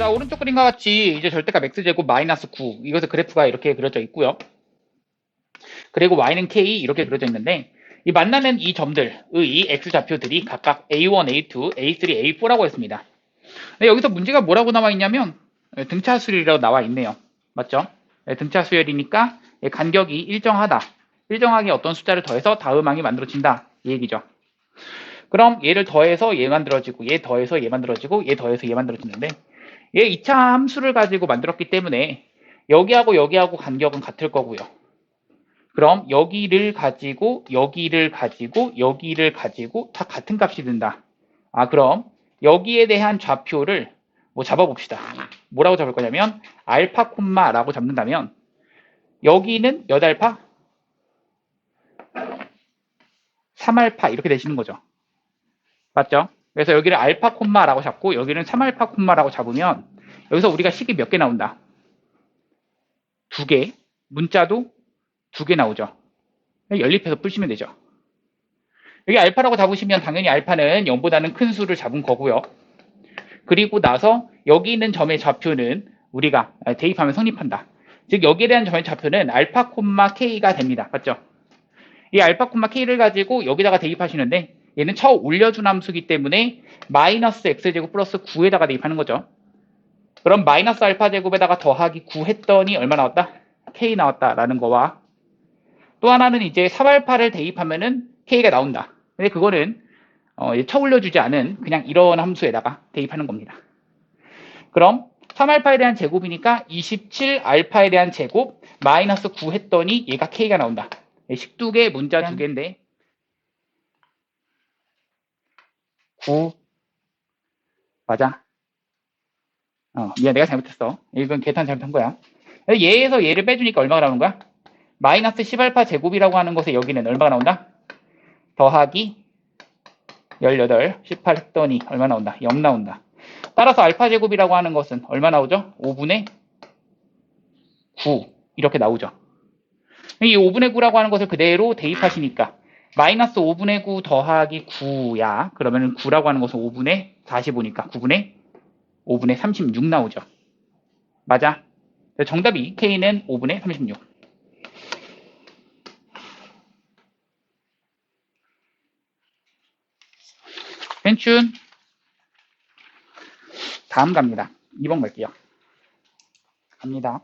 자, 오른쪽 그림과 같이 이제 절대값 x제곱 마이너스 9 이것의 그래프가 이렇게 그려져 있고요. 그리고 y는 k 이렇게 그려져 있는데 이 만나는 이 점들의 x좌표들이 각각 a1, a2, a3, a4라고 했습니다. 근데 여기서 문제가 뭐라고 나와 있냐면 등차수열이라고 나와 있네요. 맞죠? 등차수열이니까 간격이 일정하다. 일정하게 어떤 숫자를 더해서 다음 항이 만들어진다. 이 얘기죠. 그럼 얘를 더해서 얘 만들어지고 얘 더해서 얘 만들어지고 얘 더해서 얘 만들어지는데 얘 2차 함수를 가지고 만들었기 때문에 여기하고 여기하고 간격은 같을 거고요. 그럼 여기를 가지고 여기를 가지고 여기를 가지고 다 같은 값이 든다. 아, 그럼 여기에 대한 좌표를 뭐 잡아봅시다. 뭐라고 잡을 거냐면 알파 콤마라고 잡는다면 여기는 몇 알파? 3알파 이렇게 되시는 거죠. 맞죠? 그래서 여기를 알파 콤마라고 잡고 여기는 3알파 콤마라고 잡으면 여기서 우리가 식이 몇 개 나온다? 2개. 문자도 2개 나오죠. 연립해서 풀시면 되죠. 여기 알파라고 잡으시면 당연히 알파는 0보다는 큰 수를 잡은 거고요. 그리고 나서 여기 있는 점의 좌표는 우리가 대입하면 성립한다. 즉 여기에 대한 점의 좌표는 알파 콤마 k가 됩니다. 맞죠? 이 알파 콤마 k를 가지고 여기다가 대입하시는데 얘는 쳐 올려준 함수이기 때문에 마이너스 x제곱 플러스 9에다가 대입하는 거죠. 그럼 마이너스 알파 제곱에다가 더하기 9 했더니 얼마 나왔다? k 나왔다라는 거와 또 하나는 이제 3알파를 대입하면은 k가 나온다. 근데 그거는 쳐 올려주지 않은 그냥 이런 함수에다가 대입하는 겁니다. 그럼 3알파에 대한 제곱이니까 27알파에 대한 제곱 마이너스 9 했더니 얘가 k가 나온다. 식두개 문자 2개인데 9 맞아. 미안 내가 잘못했어. 이건 계산 잘못한 거야. 얘에서 얘를 빼주니까 얼마가 나오는 거야? 마이너스 10알파 제곱이라고 하는 것에 여기는 얼마가 나온다? 더하기 18, 18 했더니 얼마 나온다? 0 나온다. 따라서 알파 제곱이라고 하는 것은 얼마 나오죠? 5분의 9 이렇게 나오죠. 이 5분의 9라고 하는 것을 그대로 대입하시니까 마이너스 5분의 9 더하기 9야. 그러면 9라고 하는 것은 5분의 45니까 9분의 5분의 36 나오죠. 맞아. 정답이 K는 5분의 36. 펜춘 다음 갑니다. 2번 갈게요. 갑니다.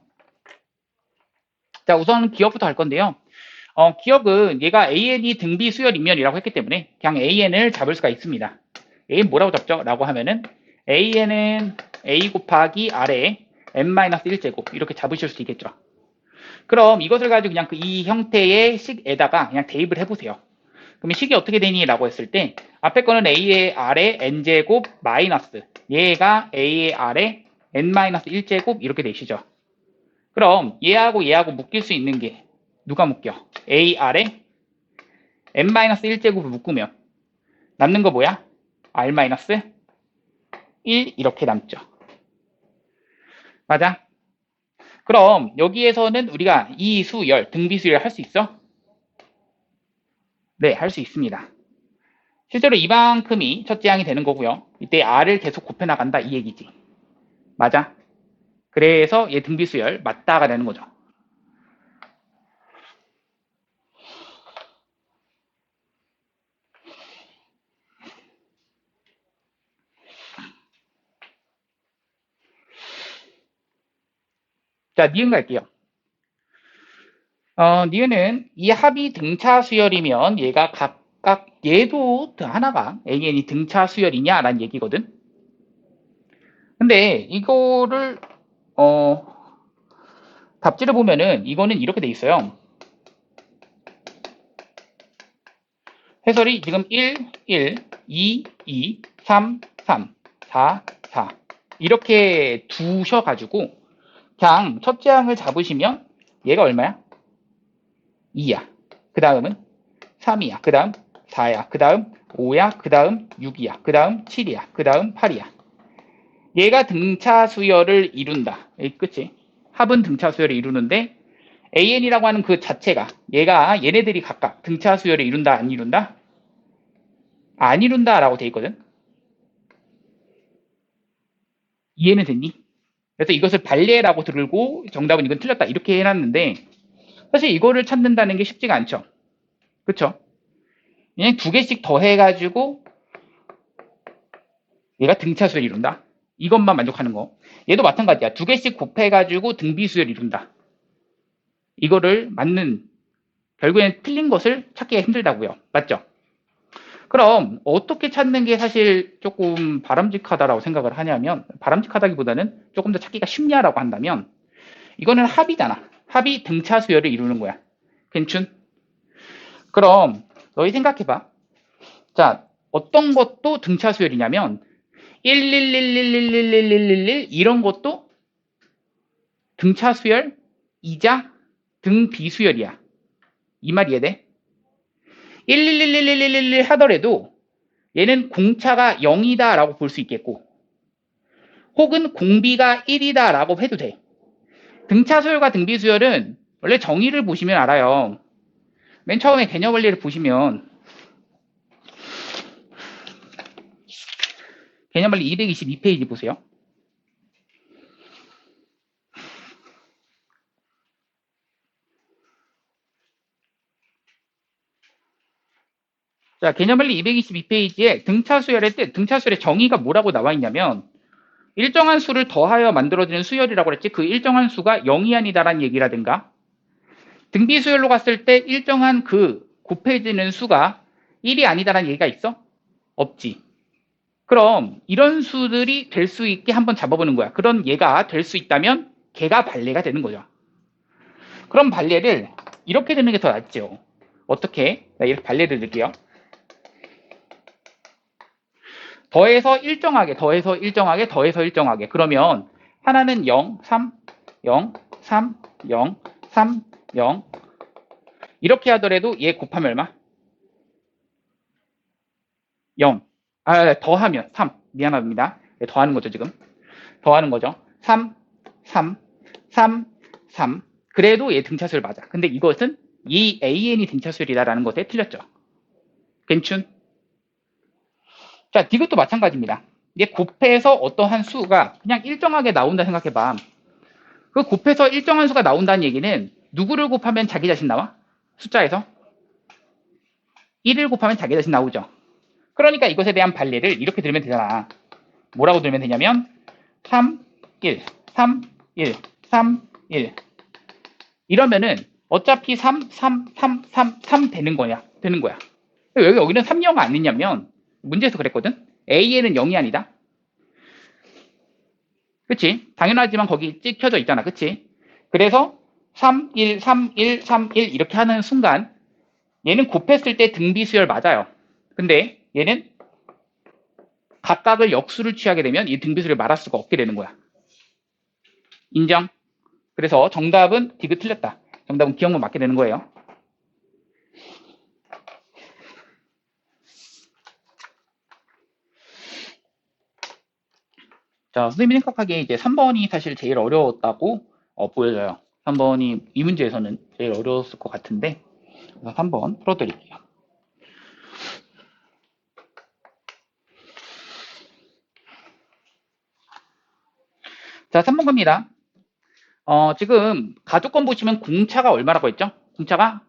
자, 우선 기억부터 할 건데요. 기억은 얘가 AN이 등비 수열이면이라고 했기 때문에 그냥 AN을 잡을 수가 있습니다. AN 뭐라고 잡죠? 라고 하면은 AN은 A 곱하기 R에 n-1제곱 이렇게 잡으실 수 있겠죠. 그럼 이것을 가지고 그냥 이 형태의 식에다가 그냥 대입을 해보세요. 그러면 식이 어떻게 되니? 라고 했을 때 앞에 거는 A의 R에 n제곱 마이너스 얘가 A의 R에 n-1제곱 이렇게 되시죠. 그럼 얘하고 얘하고 묶일 수 있는 게 누가 묶여? AR에 n-1제곱을 묶으면 남는 거 뭐야? R-1 이렇게 남죠. 맞아? 그럼 여기에서는 우리가 이 수열, 등비수열 할 수 있어? 네, 할 수 있습니다. 실제로 이만큼이 첫째 항이 되는 거고요. 이때 R을 계속 곱해 나간다 이 얘기지. 맞아? 그래서 얘 등비수열 맞다가 되는 거죠. 자, 니은 갈게요. 니은은 이 합이 등차 수열이면 얘가 각각 얘도 하나가 AN이 등차 수열이냐라는 얘기거든. 근데 이거를 답지를 보면은 이거는 이렇게 돼 있어요. 해설이 지금 1, 1, 2, 2, 3, 3, 4, 4 이렇게 두셔가지고 그냥 첫째 항을 잡으시면 얘가 얼마야? 2야. 그 다음은 3이야. 그 다음 4야. 그 다음 5야. 그 다음 6이야. 그 다음 7이야. 그 다음 8이야. 얘가 등차 수열을 이룬다. 그치? 합은 등차 수열을 이루는데 AN이라고 하는 그 자체가 얘가 얘네들이 각각 등차 수열을 이룬다 안 이룬다? 안 이룬다 라고 돼 있거든. 이해는 됐니? 그래서 이것을 발례라고 들고 정답은 이건 틀렸다 이렇게 해놨는데 사실 이거를 찾는다는 게 쉽지가 않죠. 그쵸? 그냥 두 개씩 더 해가지고 얘가 등차수를 이룬다. 이것만 만족하는 거. 얘도 마찬가지야. 두 개씩 곱해가지고 등비수를 이룬다. 이거를 맞는 결국엔 틀린 것을 찾기가 힘들다고요. 맞죠? 그럼 어떻게 찾는 게 사실 조금 바람직하다라고 생각을 하냐면 바람직하다기보다는 조금 더 찾기가 쉽냐라고 한다면 이거는 합이잖아. 합이 등차 수열을 이루는 거야. 괜춘? 그럼 너희 생각해봐. 자, 어떤 것도 등차 수열이냐면 111111111 이런 것도 등차 수열이자 등비수열이야. 이 말 이해돼? 1111111 하더라도 얘는 공차가 0이다라고 볼 수 있겠고 혹은 공비가 1이다라고 해도 돼. 등차 수열과 등비 수열은 원래 정의를 보시면 알아요. 맨 처음에 개념 원리를 보시면 개념 원리 222페이지 보세요. 자, 개념 원리 222페이지에 등차 수열의 뜻, 등차 수열의 정의가 뭐라고 나와 있냐면 일정한 수를 더하여 만들어지는 수열이라고 그랬지. 그 일정한 수가 0이 아니다라는 얘기라든가 등비 수열로 갔을 때 일정한 그 곱해지는 수가 1이 아니다라는 얘기가 있어? 없지. 그럼 이런 수들이 될 수 있게 한번 잡아보는 거야. 그런 얘가 될 수 있다면 걔가 발례가 되는 거죠. 그럼 발례를 이렇게 되는 게 더 낫죠. 어떻게? 나 이렇게 발례를 넣을게요. 더해서 일정하게, 더해서 일정하게, 더해서 일정하게. 그러면 하나는 0, 3, 0, 3, 0, 3, 0. 이렇게 하더라도 얘 곱하면 얼마? 0. 더하면 3. 미안합니다. 네, 더하는 거죠, 지금. 더하는 거죠. 3, 3, 3, 3. 그래도 얘 등차수열 맞아. 근데 이것은 이 AN이 등차수열이다라는 것에 틀렸죠. 괜춘? 자, 이것도 마찬가지입니다. 얘 곱해서 어떠한 수가 그냥 일정하게 나온다 생각해봐. 그 곱해서 일정한 수가 나온다는 얘기는 누구를 곱하면 자기 자신 나와? 숫자에서? 1을 곱하면 자기 자신 나오죠. 그러니까 이것에 대한 발례를 이렇게 들으면 되잖아. 뭐라고 들으면 되냐면 3, 1, 3, 1, 3, 1 이러면은 어차피 3, 3, 3, 3, 3 되는 거야. 여기는 3, 0가 아니냐면 문제에서 그랬거든. A에는 0이 아니다. 그치? 당연하지만 거기 찍혀져 있잖아. 그치? 그래서 3, 1, 3, 1, 3, 1 이렇게 하는 순간 얘는 곱했을 때 등비수열 맞아요. 근데 얘는 각각을 역수를 취하게 되면 이 등비수를 말할 수가 없게 되는 거야. 인정? 그래서 정답은 디귿 틀렸다. 정답은 기억만 맞게 되는 거예요. 자, 선생님이 생각하기에 이제 3번이 사실 제일 어려웠다고 보여져요. 3번이 이 문제에서는 제일 어려웠을 것 같은데 그래서 3번 풀어드릴게요. 자, 3번 갑니다. 지금 가족권 보시면 공차가 얼마라고 했죠? 공차가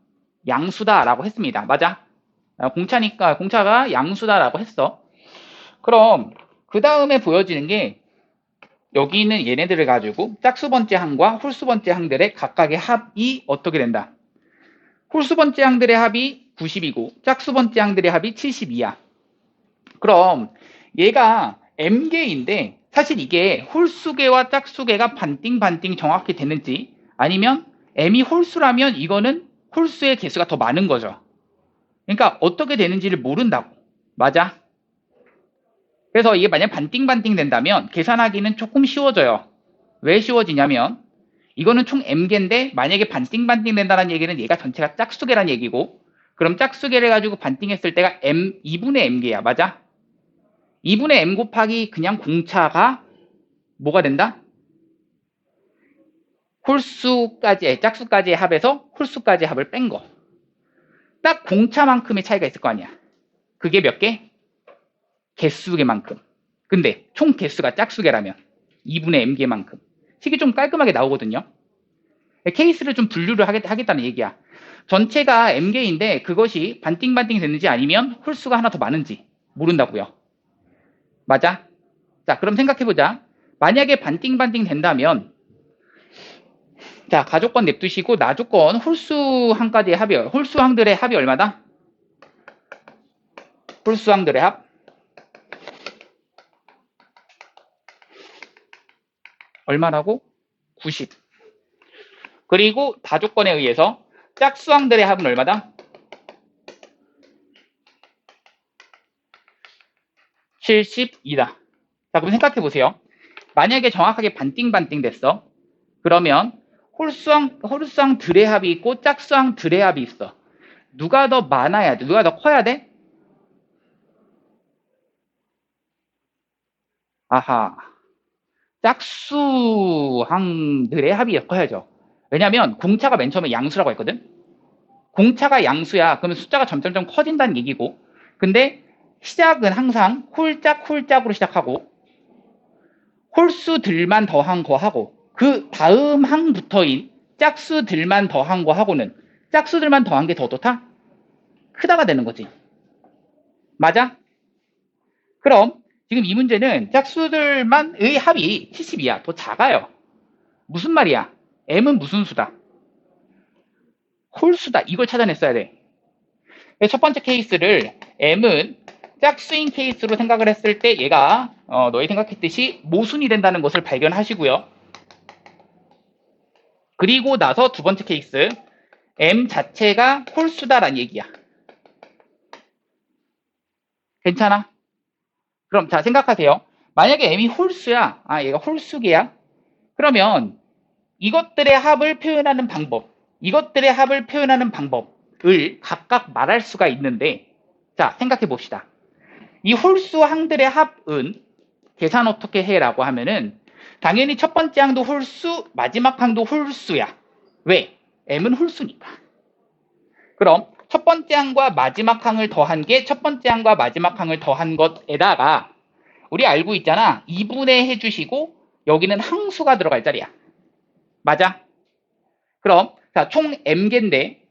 양수다라고 했습니다. 맞아? 공차가 양수다라고 했어. 그럼 그 다음에 보여지는 게 여기 있는 얘네들을 가지고 짝수번째 항과 홀수번째 항들의 각각의 합이 어떻게 된다? 홀수번째 항들의 합이 90이고 짝수번째 항들의 합이 72야. 그럼 얘가 m개인데 사실 이게 홀수개와 짝수개가 반띵 정확히 되는지 아니면 m이 홀수라면 이거는 홀수의 개수가 더 많은 거죠. 그러니까 어떻게 되는지를 모른다고. 맞아? 그래서 이게 만약 반띵 된다면 계산하기는 조금 쉬워져요. 왜 쉬워지냐면 이거는 총 m개인데 만약에 반띵 된다는 얘기는 얘가 전체가 짝수개란 얘기고 그럼 짝수개를 가지고 반띵했을 때가 m 2분의 m개야. 맞아? 2분의 m 곱하기 그냥 공차가 뭐가 된다? 짝수까지의 합에서 홀수까지의 합을 뺀 거. 딱 공차만큼의 차이가 있을 거 아니야. 그게 몇 개? 개수개만큼. 근데 총 개수가 짝수개라면 2분의 m개만큼. 식이 좀 깔끔하게 나오거든요. 케이스를 좀 분류를 하겠다는 얘기야. 전체가 m개인데 그것이 반띵반띵 됐는지 아니면 홀수가 하나 더 많은지 모른다고요. 맞아? 자, 그럼 생각해보자. 만약에 반띵반띵 된다면 자, 가족권 냅두시고 나조건 홀수항까지의 합이 홀수항들의 합이 얼마다? 홀수항들의 합 얼마라고? 90. 그리고 다조건에 의해서 짝수항들의 합은 얼마다? 72다. 자, 그럼 생각해보세요. 만약에 정확하게 반띵반띵 됐어. 그러면 홀수항 들의 합이 있고 짝수항 들의 합이 있어. 누가 더 많아야 돼? 누가 더 커야 돼? 아하. 짝수항들의 합이 커야죠. 왜냐면 공차가 맨 처음에 양수라고 했거든. 공차가 양수야. 그러면 숫자가 점점점 커진다는 얘기고. 근데 시작은 항상 홀짝홀짝으로 시작하고 홀수들만 더한 거 하고 그 다음 항부터인 짝수들만 더한 거 하고는 짝수들만 더한 게 더 좋다? 크다가 되는 거지. 맞아? 그럼 지금 이 문제는 짝수들만의 합이 72야. 더 작아요. 무슨 말이야? m은 무슨 수다? 홀수다. 이걸 찾아냈어야 돼. 첫 번째 케이스를 m은 짝수인 케이스로 생각을 했을 때 얘가 너희 생각했듯이 모순이 된다는 것을 발견하시고요. 그리고 나서 두 번째 케이스 m 자체가 홀수다라는 얘기야. 괜찮아? 그럼 자 생각하세요. 만약에 m이 홀수야. 얘가 홀수계야. 그러면 이것들의 합을 표현하는 방법을 각각 말할 수가 있는데 자 생각해 봅시다. 이 홀수항들의 합은 계산 어떻게 해라고 하면은 당연히 첫 번째 항도 홀수, 마지막 항도 홀수야. 왜? m은 홀수니까. 그럼 첫 번째 항과 마지막 항을 더한 게 첫 번째 항과 마지막 항을 더한 것에다가 우리 알고 있잖아. 2분의 해주시고 여기는 항수가 들어갈 자리야. 맞아? 그럼 자, 총 m개인데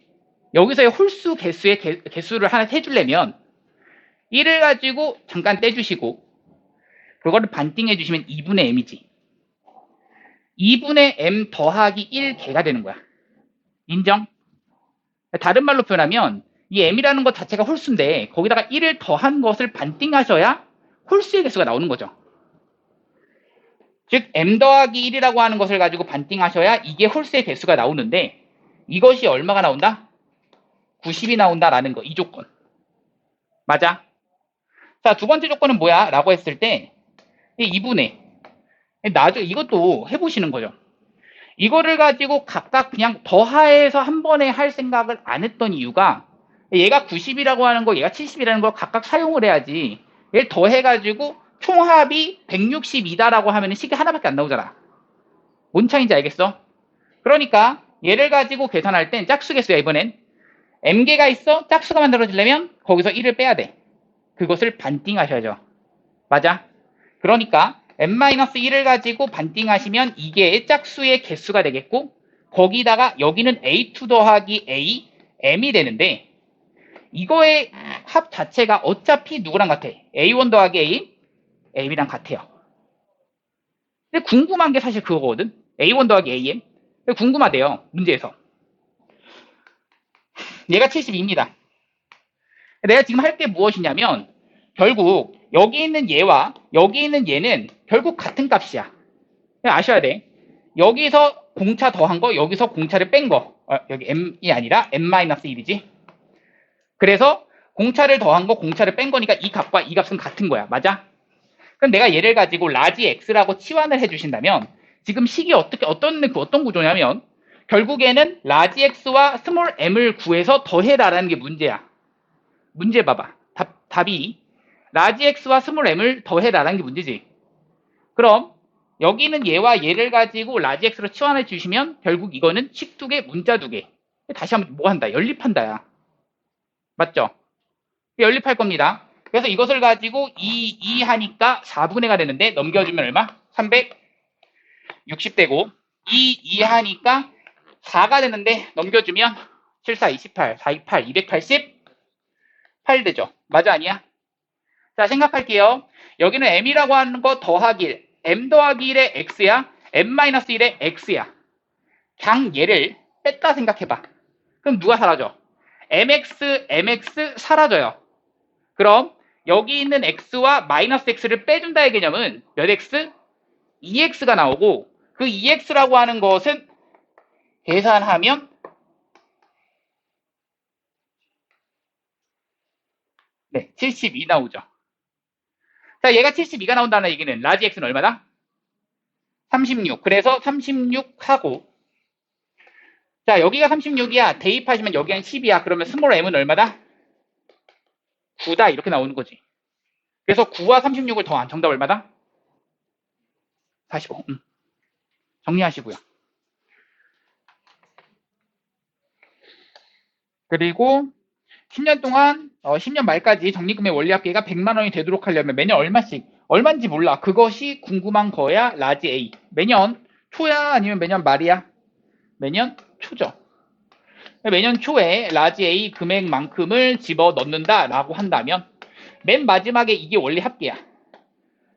여기서의 홀수 개수의 개수를 하나 해주려면 1을 가지고 잠깐 떼주시고 그거를 반띵해 주시면 2분의 m이지. 2분의 m 더하기 1개가 되는 거야. 인정? 다른 말로 표현하면 이 m이라는 것 자체가 홀수인데 거기다가 1을 더한 것을 반띵하셔야 홀수의 개수가 나오는 거죠. 즉 m 더하기 1이라고 하는 것을 가지고 반띵하셔야 이게 홀수의 개수가 나오는데 이것이 얼마가 나온다? 90이 나온다라는 거. 이 조건. 맞아? 자, 두 번째 조건은 뭐야? 라고 했을 때 2분의 나중에 이것도 해보시는 거죠. 이거를 가지고 각각 그냥 더하해서 한 번에 할 생각을 안 했던 이유가 얘가 90이라고 하는 거, 얘가 70이라는 걸 각각 사용을 해야지. 얘를 더해가지고 총합이 162다라고 하면 식이 하나밖에 안 나오잖아. 뭔 차이인지 알겠어? 그러니까 얘를 가지고 계산할 땐 짝수 개수야 이번엔. m개가 있어. 짝수가 만들어지려면 거기서 1을 빼야 돼. 그것을 반띵하셔야죠. 맞아? 그러니까 n-1을 가지고 반띵하시면 이게 짝수의 개수가 되겠고 거기다가 여기는 a2 더하기 a, m이 되는데 이거의 합 자체가 어차피 누구랑 같아? a1 더하기 a, m이랑 같아요. 근데 궁금한 게 사실 그거거든. a1 더하기 am. 궁금하대요. 문제에서. 얘가 72입니다. 내가 지금 할 게 무엇이냐면 결국 여기 있는 얘와 여기 있는 얘는 결국 같은 값이야. 아셔야 돼. 여기서 공차 더한 거, 여기서 공차를 뺀 거. 여기 m이 아니라 m-1이지. 그래서 공차를 더한 거, 공차를 뺀 거니까 이 값과 이 값은 같은 거야. 맞아? 그럼 내가 얘를 가지고 라지 x라고 치환을 해주신다면 지금 식이 어떤 구조냐면 결국에는 라지 x와 스몰 m을 구해서 더해라라는 게 문제야. 문제 봐봐. 답이 라지 x와 스몰 m을 더해라라는 게 문제지. 그럼 여기는 얘와 얘를 가지고 라지 x로 치환해 주시면 결국 이거는 식 두 개, 문자 두 개. 다시 한번 뭐 한다? 연립한다야. 맞죠? 연립할 겁니다. 그래서 이것을 가지고 2 하니까 4분의 가 되는데 넘겨주면 얼마? 300. 60되고 2 하니까 4가 되는데 넘겨주면 7, 4, 28, 4, 28, 288 되죠. 맞아 아니야? 자 생각할게요. 여기는 m이라고 하는 거 더하기 m 더하기 1의 x야. m-1의 x야. 그냥 얘를 뺐다 생각해봐. 그럼 누가 사라져? mx 사라져요. 그럼 여기 있는 x와 마이너스 x를 빼준다의 개념은 몇 x? 2x가 나오고 그 2x라고 하는 것은 계산하면 네, 72 나오죠. 자, 얘가 72가 나온다는 얘기는 라지 x는 얼마다? 36. 그래서 36하고 자, 여기가 36이야. 대입하시면 여기는 10이야. 그러면 스몰 m은 얼마다? 9다. 이렇게 나오는 거지. 그래서 9와 36을 더한 정답 얼마다? 45. 정리하시고요. 그리고 10년 동안 10년 말까지 적립금의 원리합계가 100만 원이 되도록 하려면 매년 얼마씩 얼마인지 몰라. 그것이 궁금한 거야. 라지 A. 매년 초야 아니면 매년 말이야? 매년 초죠. 매년 초에 라지 A 금액만큼을 집어넣는다 라고 한다면 맨 마지막에 이게 원리 합계야.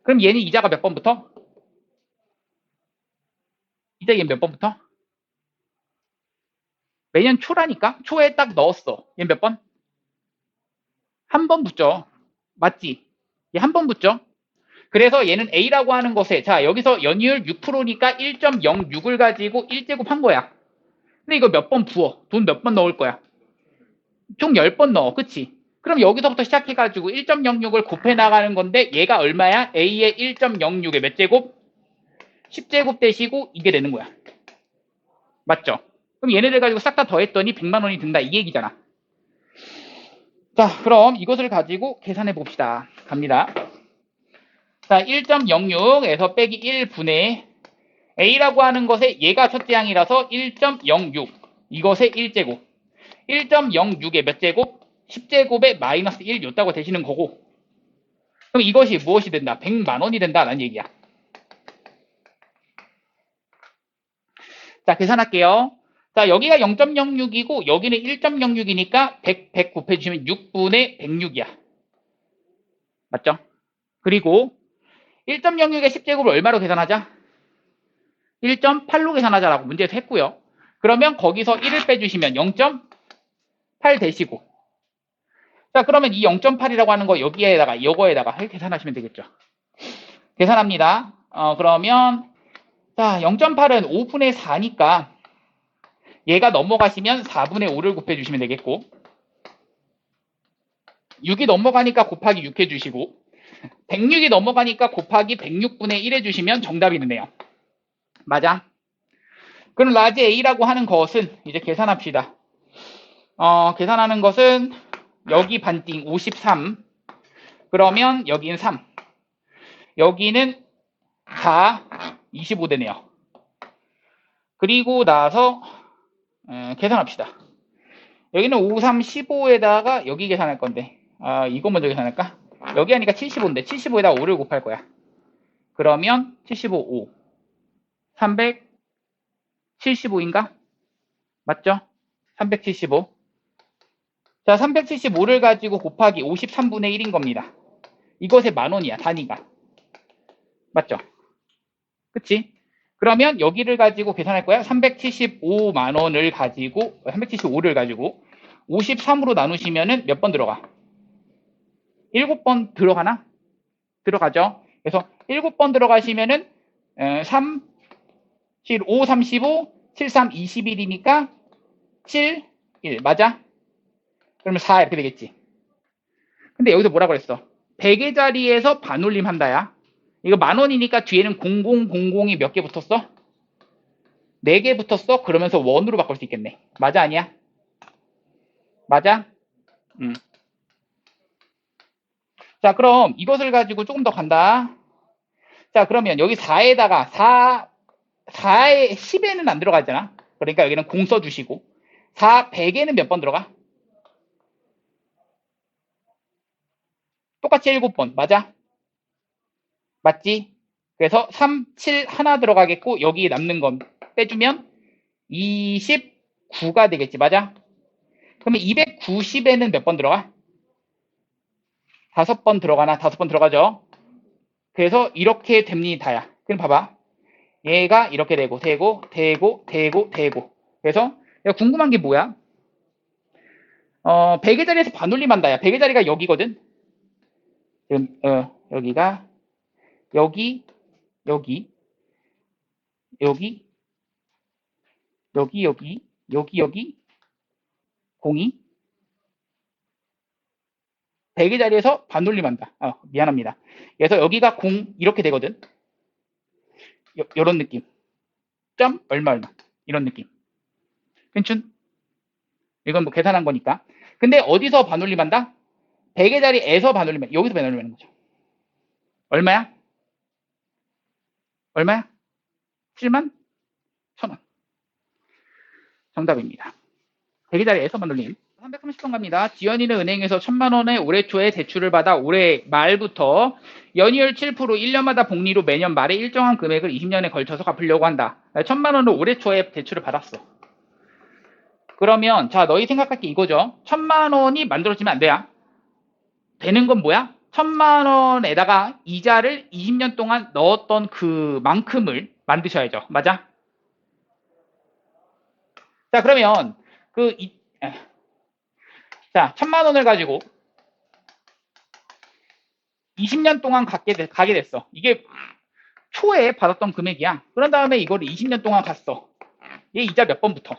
그럼 얘는 이자가 몇 번부터? 이자 얘는 몇 번부터? 매년 초라니까? 초에 딱 넣었어. 얘는 몇 번? 한 번 붙죠. 맞지? 얘 한 번 붙죠? 그래서 얘는 A라고 하는 것에 자 여기서 연이율 6%니까 1.06을 가지고 1제곱 한 거야. 근데 이거 몇 번 부어? 돈 몇 번 넣을 거야? 총 10번 넣어. 그치? 그럼 여기서부터 시작해가지고 1.06을 곱해 나가는 건데 얘가 얼마야? A의 1.06의 몇 제곱? 10제곱 대시고 이게 되는 거야. 맞죠? 그럼 얘네들 가지고 싹 다 더했더니 100만 원이 든다. 이 얘기잖아. 자 그럼 이것을 가지고 계산해 봅시다. 갑니다. 자 1.06에서 빼기 1분의 A라고 하는 것에 얘가 첫째 항이라서 1.06 이것의 1제곱 1.06의 몇 제곱? 10제곱에 마이너스 1 였다고 되시는 거고 그럼 이것이 무엇이 된다? 100만 원이 된다라는 얘기야. 자 계산할게요. 자 여기가 0.06이고 여기는 1.06이니까 100 곱해주시면 6분의 106이야. 맞죠? 그리고 1.06의 10제곱을 얼마로 계산하자? 1.8로 계산하자라고 문제에서 했고요. 그러면 거기서 1을 빼주시면 0.8 되시고 자 그러면 이 0.8이라고 하는 거 여기에다가 이거에다가 계산하시면 되겠죠. 계산합니다. 그러면 자 0.8은 5분의 4니까 얘가 넘어가시면 4분의 5를 곱해주시면 되겠고 6이 넘어가니까 곱하기 6 해주시고 106이 넘어가니까 곱하기 106분의 1 해주시면 정답이 되네요. 맞아? 그럼 라지 A라고 하는 것은 이제 계산합시다. 계산하는 것은 여기 반띵 53 그러면 여기는 3 여기는 4 25 되네요. 그리고 나서 계산합시다. 여기는 5, 3, 15에다가 여기 계산할 건데 이거 먼저 계산할까? 여기 하니까 75인데 75에다가 5를 곱할 거야. 그러면 75, 5 375인가? 맞죠? 375 자 375를 가지고 곱하기 53분의 1인 겁니다. 이것의 만원이야 단위가. 맞죠? 그치? 그러면 여기를 가지고 계산할 거야. 375만 원을 가지고 375를 가지고 53으로 나누시면은 몇 번 들어가? 7번 들어가나? 들어가죠. 그래서 7번 들어가시면은 3, 7, 5, 35, 7, 3, 21이니까 7, 1 맞아? 그러면 4 이렇게 되겠지. 근데 여기서 뭐라 그랬어? 100의 자리에서 반올림 한다야. 이거 만원이니까 뒤에는 0000이 몇 개 붙었어? 4개 붙었어? 그러면서 원으로 바꿀 수 있겠네. 맞아 아니야? 맞아? 자 그럼 이것을 가지고 조금 더 간다. 자 그러면 여기 4에다가 4에 10에는 안 들어가잖아. 그러니까 여기는 0 써주시고 4 100에는 몇 번 들어가? 똑같이 7번 맞아? 맞지? 그래서 3, 7 하나 들어가겠고 여기 남는 건 빼주면 29가 되겠지. 맞아? 그러면 290에는 몇 번 들어가? 5번 들어가나? 5번 들어가죠. 그래서 이렇게 됩니다야. 그럼 봐봐. 얘가 이렇게 되고. 그래서 내가 궁금한 게 뭐야? 100의 자리에서 반올림한다야. 100의 자리가 여기거든. 지금 여기가 여기 여기 여기 여기 02 100의 자리에서 반올림한다. 미안합니다. 그래서 여기가 0 이렇게 되거든. 요런 느낌. 점 얼마 이런 느낌. 괜춘? 이건 뭐 계산한 거니까. 근데 어디서 반올림한다? 100의 자리에서 반올림한다. 여기서 반올림하는 거죠. 얼마야? 얼마야? 7만 1,000원. 정답입니다. 100의 자리에서 반올림. 330번 갑니다. 지연이는 은행에서 1,000만 원의 올해 초에 대출을 받아 올해 말부터 연이율 7% 1년마다 복리로 매년 말에 일정한 금액을 20년에 걸쳐서 갚으려고 한다. 1,000만 원을 올해 초에 대출을 받았어. 그러면 자 너희 생각할 게 이거죠. 1,000만 원이 만들어지면 안 돼야. 되는 건 뭐야? 1,000만 원에다가 이자를 20년 동안 넣었던 그만큼을 만드셔야죠. 맞아? 자 그러면 자 1,000만 원을 가지고 20년 동안 가게 됐어. 이게 초에 받았던 금액이야. 그런 다음에 이거를 20년 동안 갔어. 얘 이자 몇 번부터?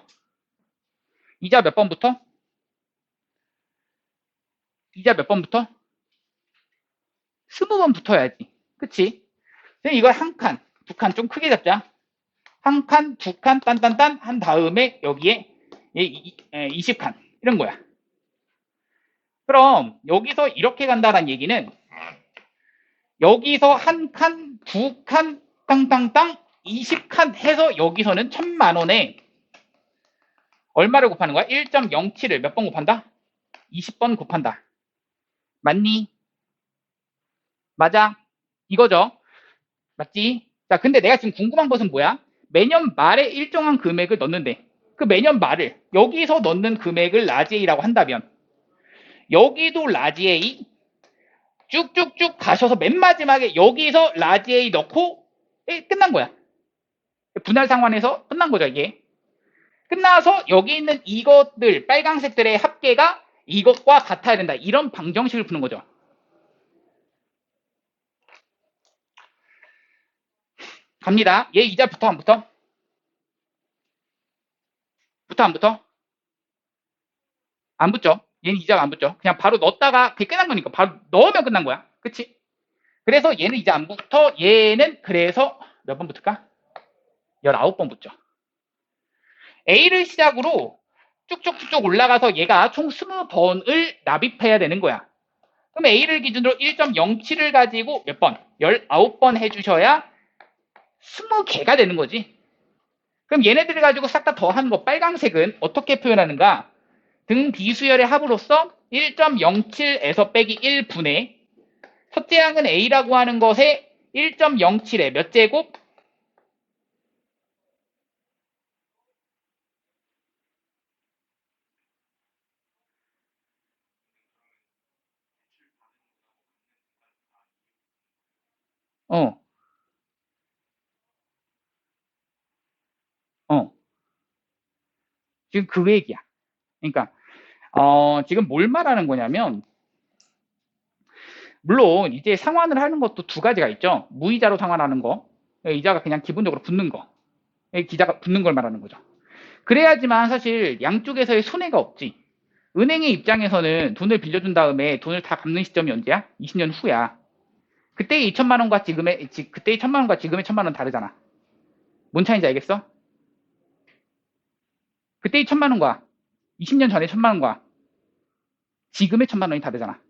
이자 몇 번부터? 이자 몇 번부터? 20번 붙어야지. 그치? 그럼 이걸 한 칸, 두 칸 좀 크게 잡자. 한 칸, 두 칸, 딴딴딴 한 다음에 여기에 20칸. 이런 거야. 그럼 여기서 이렇게 간다는 얘기는 여기서 한 칸, 두 칸, 땅땅땅 20칸 해서 여기서는 1,000만 원에 얼마를 곱하는 거야? 1.07을 몇 번 곱한다? 20번 곱한다. 맞니? 맞아? 이거죠? 맞지? 자, 근데 내가 지금 궁금한 것은 뭐야? 매년 말에 일정한 금액을 넣는데 그 매년 말을 여기서 넣는 금액을 라지 A라고 한다면 여기도 라지 A 쭉쭉쭉 가셔서 맨 마지막에 여기서 라지 A 넣고 끝난 거야. 분할 상환에서 끝난 거죠, 이게. 끝나서 여기 있는 이것들 빨강색들의 합계가 이것과 같아야 된다. 이런 방정식을 푸는 거죠. 갑니다. 얘 이자부터 안 붙어? 붙어 안 붙어? 안 붙죠. 얘는 이자가 안 붙죠. 그냥 바로 넣었다가 그게 끝난 거니까 바로 넣으면 끝난 거야. 그치? 그래서 얘는 이제 안 붙어. 얘는 그래서 몇 번 붙을까? 19번 붙죠. A를 시작으로 쭉쭉쭉 올라가서 얘가 총 20번을 납입해야 되는 거야. 그럼 A를 기준으로 1.07을 가지고 몇 번? 19번 해주셔야 20개가 되는 거지. 그럼 얘네들을 가지고 싹 다 더한 거 빨강색은 어떻게 표현하는가? 등 비수열의 합으로서 1.07에서 빼기 1분의 첫째 항은 A라고 하는 것에 1.07의 몇 제곱? 어, 어. 지금 그 얘기야. 그러니까 지금 뭘 말하는 거냐면 물론 이제 상환을 하는 것도 두 가지가 있죠. 무이자로 상환하는 거, 이자가 그냥 기본적으로 붙는 거, 기자가 붙는 걸 말하는 거죠. 그래야지만 사실 양쪽에서의 손해가 없지. 은행의 입장에서는 돈을 빌려준 다음에 돈을 다 갚는 시점이 언제야? 20년 후야. 그때의 2천만 원과 그때의 1,000만 원과 지금의 1,000만 원 다르잖아. 뭔 차이인지 알겠어? 그때의 1,000만 원과 20년 전의 1,000만 원과 지금의 1,000만 원이 다르잖아.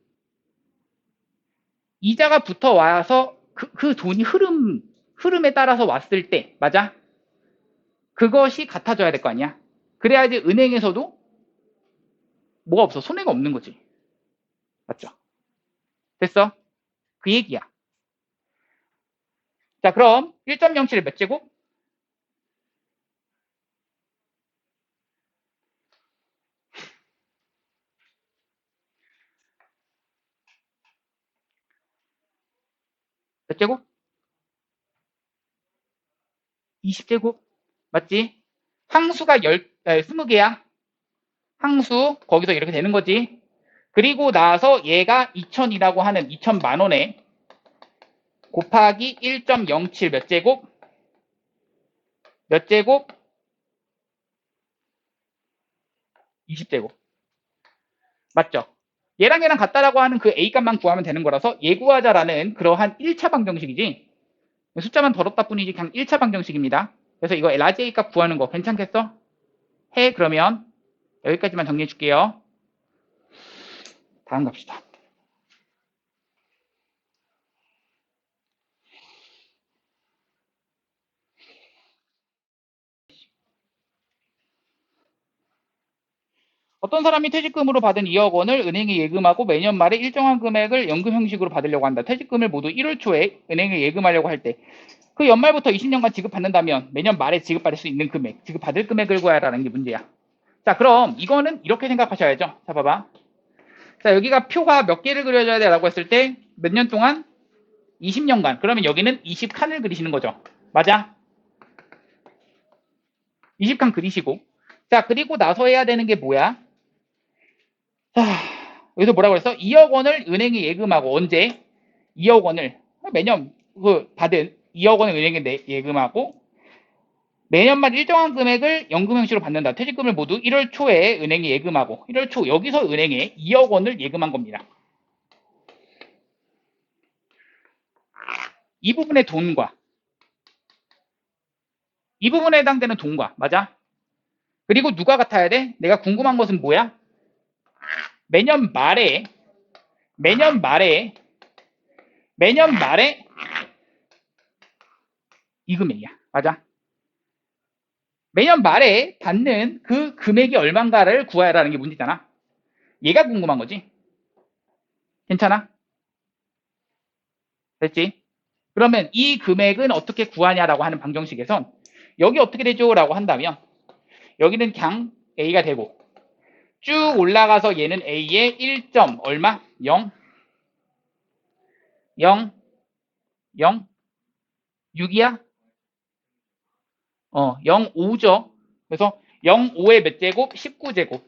이자가 붙어 와서 그 돈이 흐름에 따라서 왔을 때, 맞아? 그것이 같아져야 될 거 아니야? 그래야지 은행에서도 뭐가 없어. 손해가 없는 거지. 맞죠? 됐어? 그 얘기야. 자, 그럼 1.07 몇 제곱? 몇 제곱? 20제곱? 맞지? 항수가 20개야. 항수, 거기서 이렇게 되는 거지. 그리고 나서 얘가 2000이라고 하는 2000만 원에 곱하기 1.07 몇 제곱? 몇 제곱? 20제곱. 맞죠? 얘랑 얘랑 같다라고 하는 그 A 값만 구하면 되는 거라서 얘 구하자라는 그러한 1차 방정식이지. 숫자만 더럽다 뿐이지 그냥 1차 방정식입니다. 그래서 이거 라지 A 값 구하는 거 괜찮겠어? 해. 그러면 여기까지만 정리해 줄게요. 다음 갑시다. 어떤 사람이 퇴직금으로 받은 2억 원을 은행에 예금하고 매년 말에 일정한 금액을 연금 형식으로 받으려고 한다. 퇴직금을 모두 1월 초에 은행에 예금하려고 할 때 그 연말부터 20년간 지급받는다면 매년 말에 지급받을 수 있는 금액, 지급받을 금액을 구하라는 게 문제야. 자, 그럼 이거는 이렇게 생각하셔야죠. 자, 봐봐. 자, 여기가 표가 몇 개를 그려줘야 돼 라고 했을 때 몇 년 동안? 20년간. 그러면 여기는 20칸을 그리시는 거죠. 맞아? 20칸 그리시고. 자, 그리고 나서 해야 되는 게 뭐야? 자, 여기서 뭐라고 그랬어? 2억 원을 은행에 예금하고 언제? 2억 원을 매년 받은 2억 원을 은행에 예금하고 매년만 일정한 금액을 연금 형식으로 받는다. 퇴직금을 모두 1월 초에 은행에 예금하고 1월 초 여기서 은행에 2억 원을 예금한 겁니다. 이 부분의 돈과 이 부분에 해당되는 돈과 맞아? 그리고 누가 같아야 돼? 내가 궁금한 것은 뭐야? 매년 말에 매년 말에 매년 말에 이 금액이야. 맞아? 매년 말에 받는 그 금액이 얼만가를 구하라는 게 문제잖아. 얘가 궁금한 거지. 괜찮아? 됐지? 그러면 이 금액은 어떻게 구하냐라고 하는 방정식에선 여기 어떻게 되죠? 라고 한다면 여기는 그냥 A가 되고 쭉 올라가서 얘는 A의 1. 얼마? 0, 0, 0, 6이야? 0, 5죠. 그래서 0, 5의 몇 제곱? 19제곱.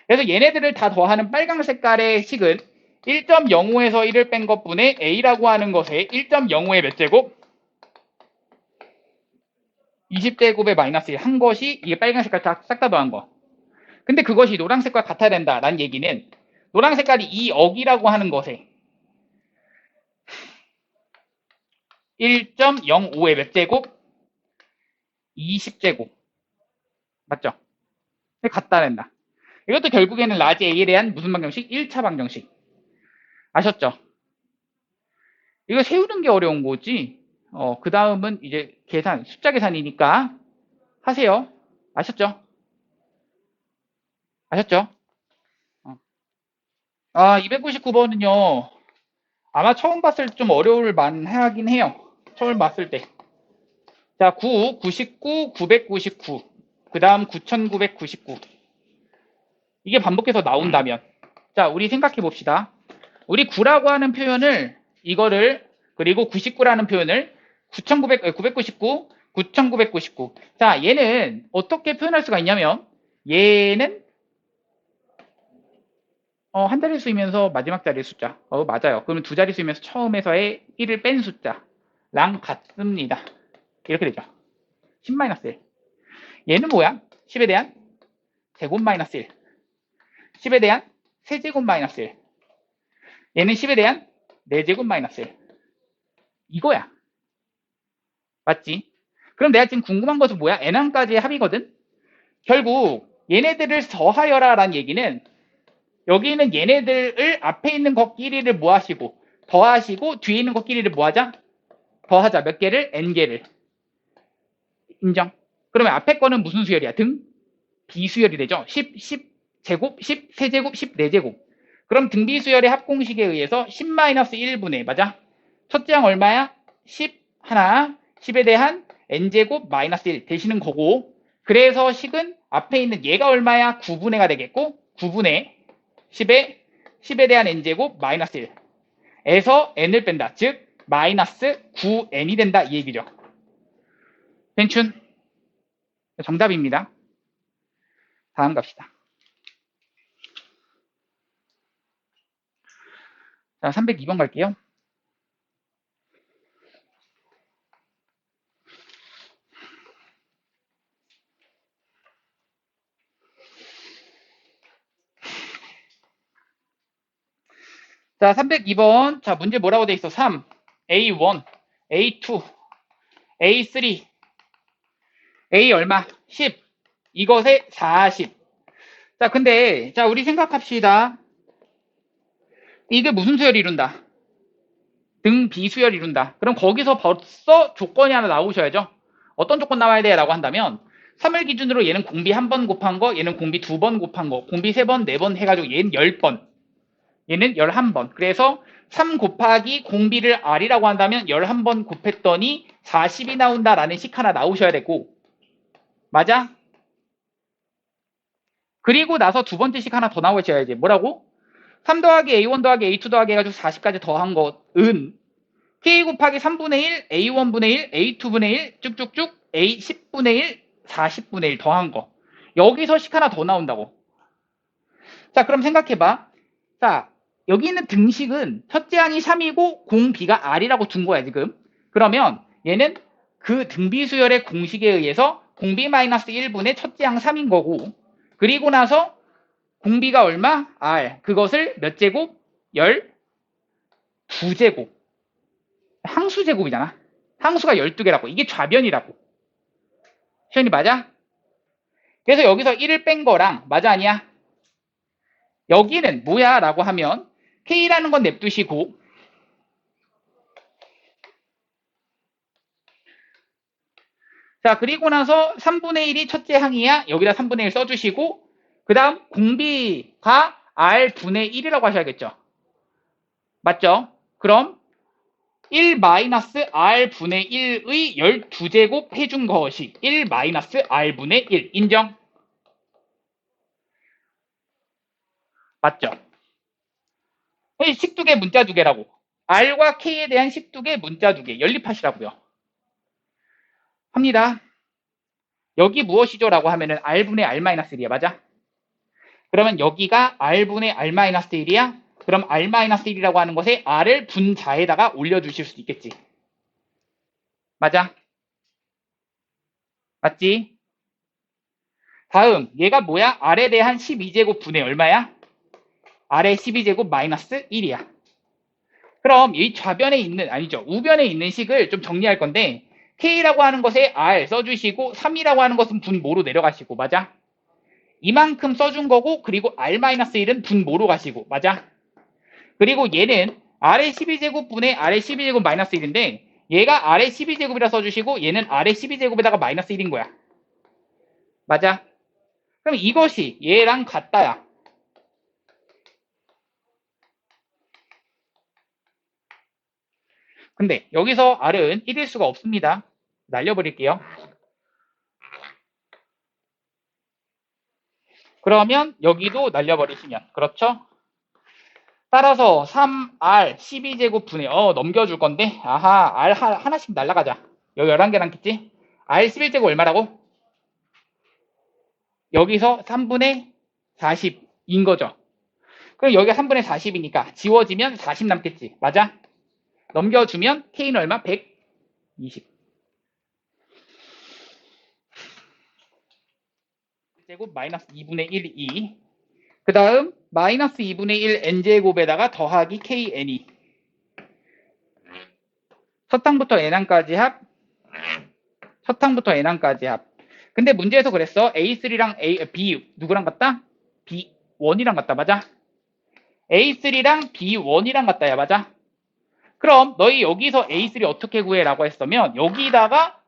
그래서 얘네들을 다 더하는 빨강 색깔의 식은 1.05에서 1을 뺀 것분의 A라고 하는 것에 1.05의 몇 제곱? 20제곱에 마이너스 1 한 것이 이게 빨간 색깔 싹 다 더한 거. 근데 그것이 노란색과 같아야 된다라는 얘기는 노란 색깔이 2억이라고 하는 것에 1.05의 몇 제곱? 20제곱. 맞죠? 같다 된다. 이것도 결국에는 라지 A에 대한 무슨 방정식? 1차 방정식. 아셨죠? 이거 세우는 게 어려운 거지. 그 다음은 이제 계산, 숫자 계산이니까 하세요. 아셨죠? 아셨죠? 299번은요. 아마 처음 봤을 때 좀 어려울 만하긴 해요. 처음 봤을 때. 자, 9, 99, 999. 그 다음 9999. 이게 반복해서 나온다면. 자, 우리 생각해 봅시다. 우리 9라고 하는 표현을, 이거를, 그리고 99라는 표현을 999, 9999. 자, 얘는 어떻게 표현할 수가 있냐면, 얘는, 한 자리 쓰이면서 마지막 자리 숫자. 맞아요. 그러면 두 자리 쓰이면서 처음에서의 1을 뺀 숫자랑 같습니다. 이렇게 되죠. 10-1. 얘는 뭐야? 10에 대한 제곱 마이너스 1. 10에 대한 세제곱 마이너스 1. 얘는 10에 대한 4제곱 마이너스 1. 이거야. 맞지? 그럼 내가 지금 궁금한 것은 뭐야? n항까지의 합이거든? 결국 얘네들을 더하여라 라는 얘기는 여기 있는 얘네들을 앞에 있는 것끼리를 뭐하시고 더하시고 뒤에 있는 것끼리를 뭐하자? 더하자. 몇 개를? n개를. 인정? 그러면 앞에 거는 무슨 수열이야? 등? 비수열이 되죠? 10 제곱, 10 세제곱, 14제곱. 그럼 등비수열의 합공식에 의해서 10-1분의 맞아? 첫째 항 얼마야? 10 하나 10에 대한 n제곱 마이너스 1 되시는 거고 그래서 식은 앞에 있는 얘가 얼마야? 9분의가 되겠고 9분의 10에 대한 n제곱 마이너스 1 에서 n을 뺀다. 즉 마이너스 9n이 된다 이 얘기죠. 괜춘 정답입니다. 다음 갑시다. 자 302번 갈게요. 자 302번 자 문제 뭐라고 돼 있어? 3 A1 A2 A3 A 얼마? 10 이것에 40 자 근데 자 우리 생각합시다. 이게 무슨 수열 이룬다? 등비수열 이룬다. 그럼 거기서 벌써 조건이 하나 나오셔야죠. 어떤 조건 나와야 돼? 라고 한다면 3을 기준으로 얘는 공비 1번 곱한 거, 얘는 공비 2번 곱한 거, 공비 3번, 4번 해가지고 얘는 10번, 얘는 11번. 그래서 3 곱하기 공비를 R이라고 한다면 11번 곱했더니 40이 나온다라는 식 하나 나오셔야 되고 맞아? 그리고 나서 두 번째 식 하나 더 나오셔야지. 뭐라고? 3 더하기 A1 더하기 A2 더하기 해가지고 40까지 더한 것은 K 곱하기 3분의 1, A1분의 1, A2분의 1, 쭉쭉쭉 A 10분의 1, 40분의 1 더한 거. 여기서 식 하나 더 나온다고. 자, 그럼 생각해봐. 자, 여기 있는 등식은 첫째 항이 3이고 공비가 R이라고 둔 거야, 지금. 그러면 얘는 그 등비수열의 공식에 의해서 공비 마이너스 1분의 첫째 항 3인 거고 그리고 나서 공비가 얼마? R. 그것을 몇 제곱? 12제곱. 항수 제곱이잖아. 항수가 12개라고. 이게 좌변이라고. 시연이 맞아? 그래서 여기서 1을 뺀 거랑 맞아 아니야? 여기는 뭐야? 라고 하면 K라는 건 냅두시고 자 그리고 나서 3분의 1이 첫째 항이야. 여기다 3분의 1 써주시고 그 다음 공비가 R분의 1이라고 하셔야겠죠. 맞죠? 그럼 1-R분의 1의 12제곱 해준 것이 1-R분의 1 인정? 맞죠? 식 두 개 문자 두 개라고. R과 K에 대한 식 두 개 문자 두 개 연립하시라고요. 합니다. 여기 무엇이죠? 라고 하면은 R분의 R-1이야. 맞아? 그러면 여기가 R분의 R-1이야? 그럼 R-1이라고 하는 것에 R을 분자에다가 올려주실 수 있겠지. 맞아? 맞지? 다음 얘가 뭐야? R에 대한 12제곱 분의 얼마야? R의 12제곱 마이너스 1이야. 그럼 이 좌변에 있는 아니죠. 우변에 있는 식을 좀 정리할 건데 K라고 하는 것에 R 써주시고 3이라고 하는 것은 분모로 내려가시고 맞아? 이만큼 써준 거고 그리고 R-1은 분모로 가시고 맞아? 그리고 얘는 R의 12제곱 분의 R의 12제곱 마이너스 1인데 얘가 R의 12제곱이라 써주시고 얘는 R의 12제곱에다가 마이너스 1인 거야. 맞아? 그럼 이것이 얘랑 같다야. 근데 여기서 R은 1일 수가 없습니다. 날려버릴게요. 그러면 여기도 날려버리시면 그렇죠? 따라서 3R 12제곱 분의 넘겨줄 건데 아하 R 하나씩 날라가자. 여기 11개 남겠지? R 11제곱 얼마라고? 여기서 3분의 40인 거죠. 그럼 여기가 3분의 40이니까 지워지면 40 남겠지. 맞아? 넘겨주면 K는 얼마? 120. 제곱 마이너스 2분의 1, 2. 그 다음 마이너스 2분의 1 n제곱에다가 더하기 kn이 첫 항부터 n항까지 합 첫 항부터 n항까지 합. 근데 문제에서 그랬어. A3랑 B 누구랑 같다? B1이랑 같다. 맞아? A3랑 B1이랑 같다야. 맞아? 그럼 너희 여기서 A3 어떻게 구해? 라고 했으면 여기다가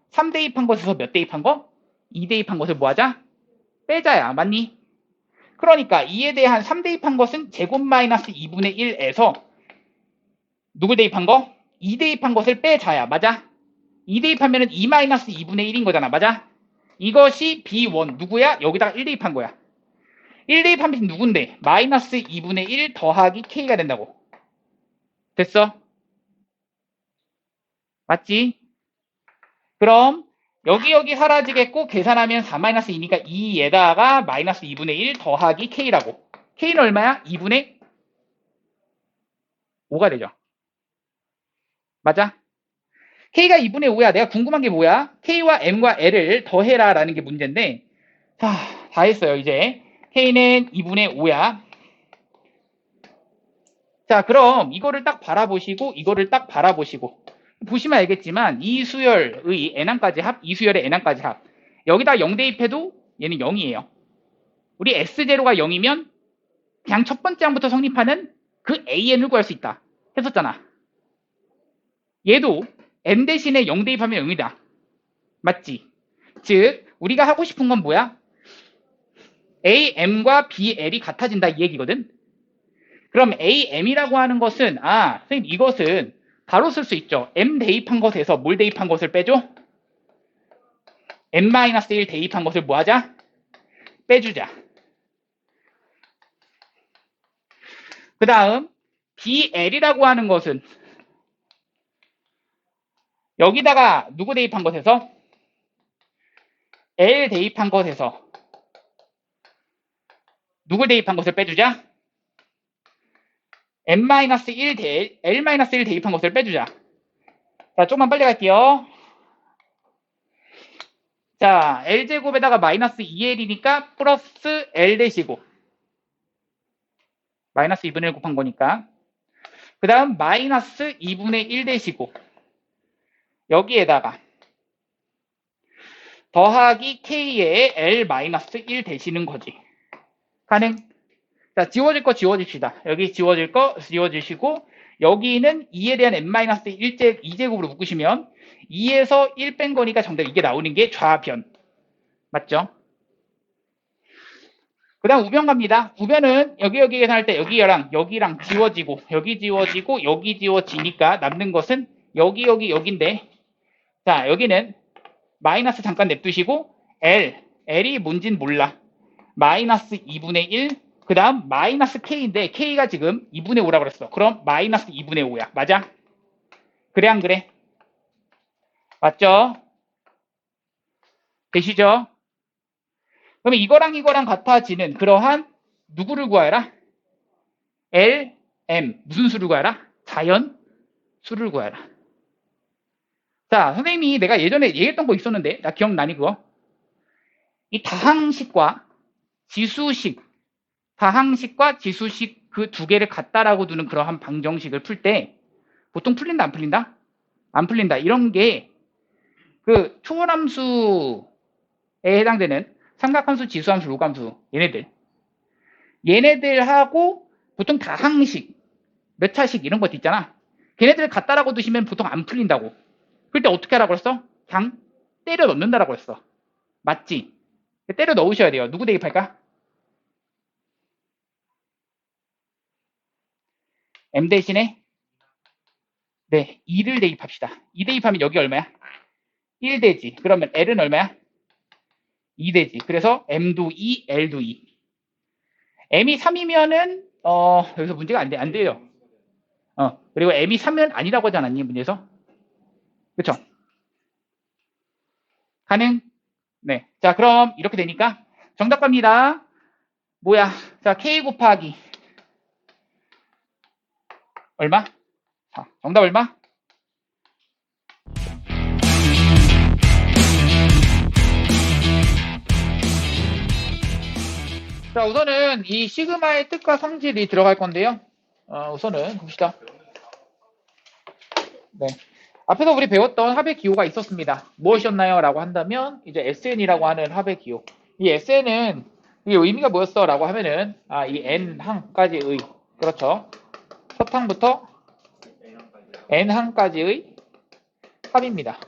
3 대입한 것에서 몇 대입한 거? 2 대입한 것을 뭐하자? 빼자야. 맞니? 그러니까 2에 대한 3 대입한 것은 제곱 마이너스 2분의 1에서 누구 대입한 거? 2 대입한 것을 빼자야. 맞아? 2 대입하면은 2-2분의 1인 거잖아. 맞아? 이것이 B1 누구야? 여기다가 1 대입한 거야. 1 대입하면 누군데? 마이너스 2분의 1 더하기 K가 된다고. 됐어? 맞지? 그럼 여기 사라지겠고 계산하면 4-2니까 2에다가 마이너스 2분의 1 더하기 K라고. K는 얼마야? 2분의 5가 되죠. 맞아? K가 2분의 5야. 내가 궁금한 게 뭐야? K와 M과 L을 더해라 라는 게 문제인데 자, 다 했어요. 이제 K는 2분의 5야. 자, 그럼 이거를 딱 바라보시고 이거를 딱 바라보시고 보시면 알겠지만 이 수열의 n항까지 합, 이 수열의 n항까지 합. 여기다 0 대입해도 얘는 0이에요. 우리 S0가 0이면 그냥 첫 번째 항부터 성립하는 그 AN을 구할 수 있다. 했었잖아. 얘도 n 대신에 0 대입하면 0이다. 맞지? 즉 우리가 하고 싶은 건 뭐야? AM과 BL이 같아진다 이 얘기거든. 그럼 AM이라고 하는 것은 선생님 이것은 바로 쓸 수 있죠. M 대입한 것에서 뭘 대입한 것을 빼줘? M-1 대입한 것을 뭐 하자? 빼주자. 그 다음 BL이라고 하는 것은 여기다가 누구 대입한 것에서? L 대입한 것에서 누구 대입한 것을 빼주자? M-1 L-1 대입한 것을 빼주자. 자, 조금만 빨리 갈게요. 자, L제곱에다가 마이너스 2L이니까 플러스 L 대시고 마이너스 2분의 1 곱한 거니까 그 다음 마이너스 2분의 1 대시고 여기에다가 더하기 K에 L-1 대시는 거지. 가능? 자, 지워질 거 지워집시다. 여기 지워질 거 지워지시고 여기는 2에 대한 n-1 2제곱으로 묶으시면 2에서 1 뺀 거니까 정답 이게 나오는 게 좌변. 맞죠? 그 다음 우변 갑니다. 우변은 여기 계산할 때 여기랑 지워지고 여기 지워지고 여기 지워지니까 남는 것은 여기인데 자 여기는 마이너스 잠깐 냅두시고 L이 뭔진 몰라. 마이너스 2분의 1 그 다음 마이너스 K인데 K가 지금 2분의 5라고 그랬어. 그럼 마이너스 2분의 5야. 맞아? 그래 안 그래? 맞죠? 되시죠? 그러면 이거랑 같아지는 그러한 누구를 구하라? L, M 무슨 수를 구하라? 자연 수를 구하라. 자, 선생님이 내가 예전에 얘기했던 거 있었는데 나 기억나니 그거? 이 다항식과 지수식 다항식과 지수식 그 두 개를 같다라고 두는 그러한 방정식을 풀 때 보통 풀린다 안 풀린다? 안 풀린다. 이런 게 그 초월함수에 해당되는 삼각함수, 지수함수, 로감수 얘네들하고 보통 다항식 몇 차식 이런 것도 있잖아. 걔네들 같다라고 두시면 보통 안 풀린다고. 그럴 때 어떻게 하라고 했어? 그냥 때려 넣는다라고 했어. 맞지? 때려 넣으셔야 돼요. 누구 대입할까? M 대신에 네 2를 대입합시다. 2 대입하면 여기 얼마야? 1 되지. 그러면 L은 얼마야? 2 되지. 그래서 M도 2, L도 2. M이 3이면은 여기서 문제가 안 돼요. 그리고 M이 3은 아니라고 하지 않았니? 문제에서? 그쵸? 가능? 네. 자, 그럼 이렇게 되니까 정답 갑니다. 뭐야? 자, K 곱하기 얼마? 자, 정답 얼마? 자, 우선은 이 시그마의 뜻과 성질이 들어갈 건데요. 우선은 봅시다. 네. 앞에서 우리 배웠던 합의 기호가 있었습니다. 무엇이었나요? 라고 한다면 이제 SN이라고 하는 합의 기호. 이 SN은 이게 의미가 뭐였어? 라고 하면은 이 N항까지의 그렇죠. 첫 항부터 N항까지의 합입니다.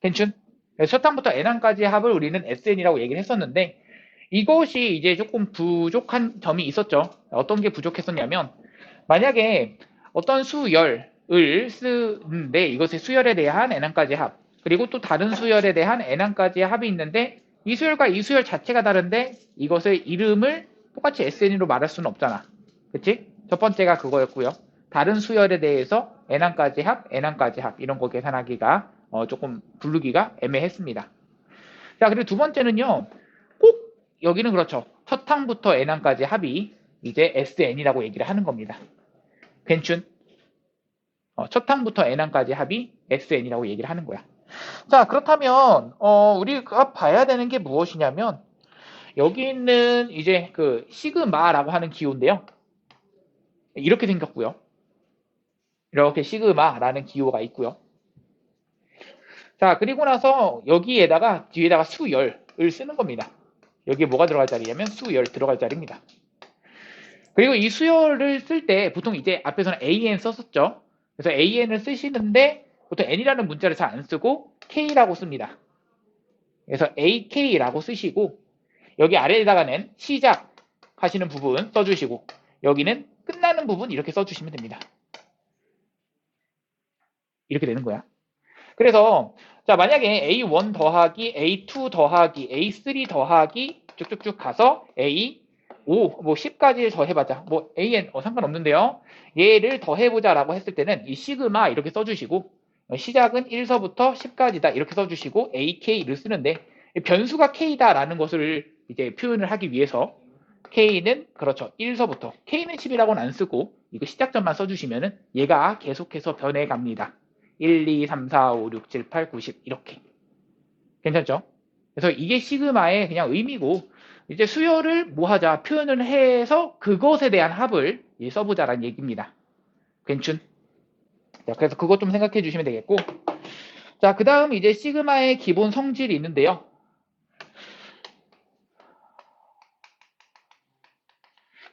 괜춘? 첫 항부터 N항까지의 합을 우리는 SN이라고 얘기를 했었는데 이것이 이제 조금 부족한 점이 있었죠. 어떤 게 부족했었냐면 만약에 어떤 수열 을 쓰는데 이것의 수열에 대한 n항까지 합 그리고 또 다른 수열에 대한 n항까지의 합이 있는데 이 수열과 이 수열 자체가 다른데 이것의 이름을 똑같이 SN으로 말할 수는 없잖아. 그치? 첫 번째가 그거였고요. 다른 수열에 대해서 n항까지 합, n항까지 합 이런 거 계산하기가 조금 부르기가 애매했습니다. 자, 그리고 두 번째는요. 꼭 여기는 그렇죠. 첫 항부터 n항까지 합이 이제 SN이라고 얘기를 하는 겁니다. 괜춘? 첫 항부터 n항까지 합이 SN이라고 얘기를 하는 거야. 자, 그렇다면 우리가 봐야 되는 게 무엇이냐면 여기 있는 이제 그 시그마라고 하는 기호인데요. 이렇게 생겼고요. 이렇게 시그마라는 기호가 있고요. 자, 그리고 나서 여기에다가 뒤에다가 수열을 쓰는 겁니다. 여기에 뭐가 들어갈 자리냐면 수열 들어갈 자리입니다. 그리고 이 수열을 쓸 때 보통 이제 앞에서는 AN 썼었죠. 그래서 AN을 쓰시는데 보통 N이라는 문자를 잘 안 쓰고 K라고 씁니다. 그래서 AK라고 쓰시고 여기 아래에다가는 시작하시는 부분 써주시고 여기는 끝나는 부분 이렇게 써주시면 됩니다. 이렇게 되는 거야. 그래서 자 만약에 A1 더하기 A2 더하기 A3 더하기 쭉쭉쭉 가서 A5 뭐 10까지 더해보자. 뭐 AN 상관없는데요. 얘를 더해보자라고 했을 때는 이 시그마 이렇게 써주시고 시작은 1서부터 10까지다 이렇게 써주시고 AK를 쓰는데 변수가 K다라는 것을 이제 표현을 하기 위해서 K는 그렇죠 1서부터 K는 10이라고는 안 쓰고 이거 시작점만 써주시면은 얘가 계속해서 변해갑니다. 1, 2, 3, 4, 5, 6, 7, 8, 9, 10 이렇게 괜찮죠? 그래서 이게 시그마의 그냥 의미고 이제 수열을 뭐 하자 표현을 해서 그것에 대한 합을 써보자라는 얘기입니다. 괜춘? 자, 그래서 그것 좀 생각해 주시면 되겠고 자, 그 다음 이제 시그마의 기본 성질이 있는데요.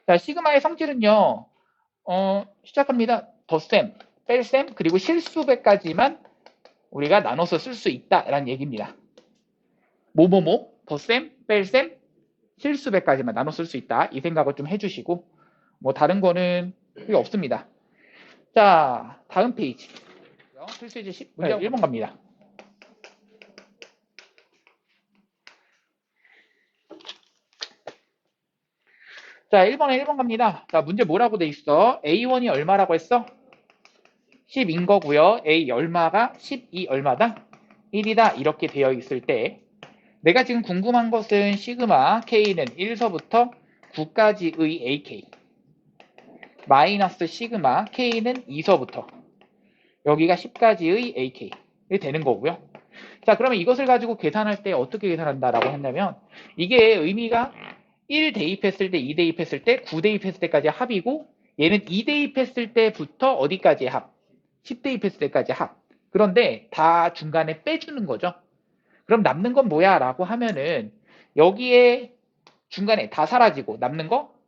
자, 시그마의 성질은요. 시작합니다. 덧셈, 뺄셈, 그리고 실수배까지만 우리가 나눠서 쓸 수 있다라는 얘기입니다. 뭐뭐뭐, 덧셈, 뺄셈, 실수배까지만 나눠 쓸 수 있다. 이 생각을 좀 해주시고 뭐 다른 거는 필요 없습니다. 자, 다음 페이지. 필수이제 10, 네, 1번 갑니다. 자, 1번에 1번 갑니다. 자, 문제 뭐라고 돼 있어? A1이 얼마라고 했어? 10인 거고요. A 얼마가 12 얼마다? 1이다. 이렇게 되어 있을 때 내가 지금 궁금한 것은 시그마 K는 1서부터 9까지의 AK 마이너스 시그마 K는 2서부터 여기가 10까지의 AK 이 되는 거고요. 자, 그러면 이것을 가지고 계산할 때 어떻게 계산한다라고 했냐면 이게 의미가 1 대입했을 때, 2 대입했을 때, 9 대입했을 때까지 합이고 얘는 2 대입했을 때부터 어디까지 합? 10 대입했을 때까지 합. 그런데 다 중간에 빼주는 거죠. 그럼 남는 건 뭐야? 라고 하면은 여기에 중간에 다 사라지고 남는 거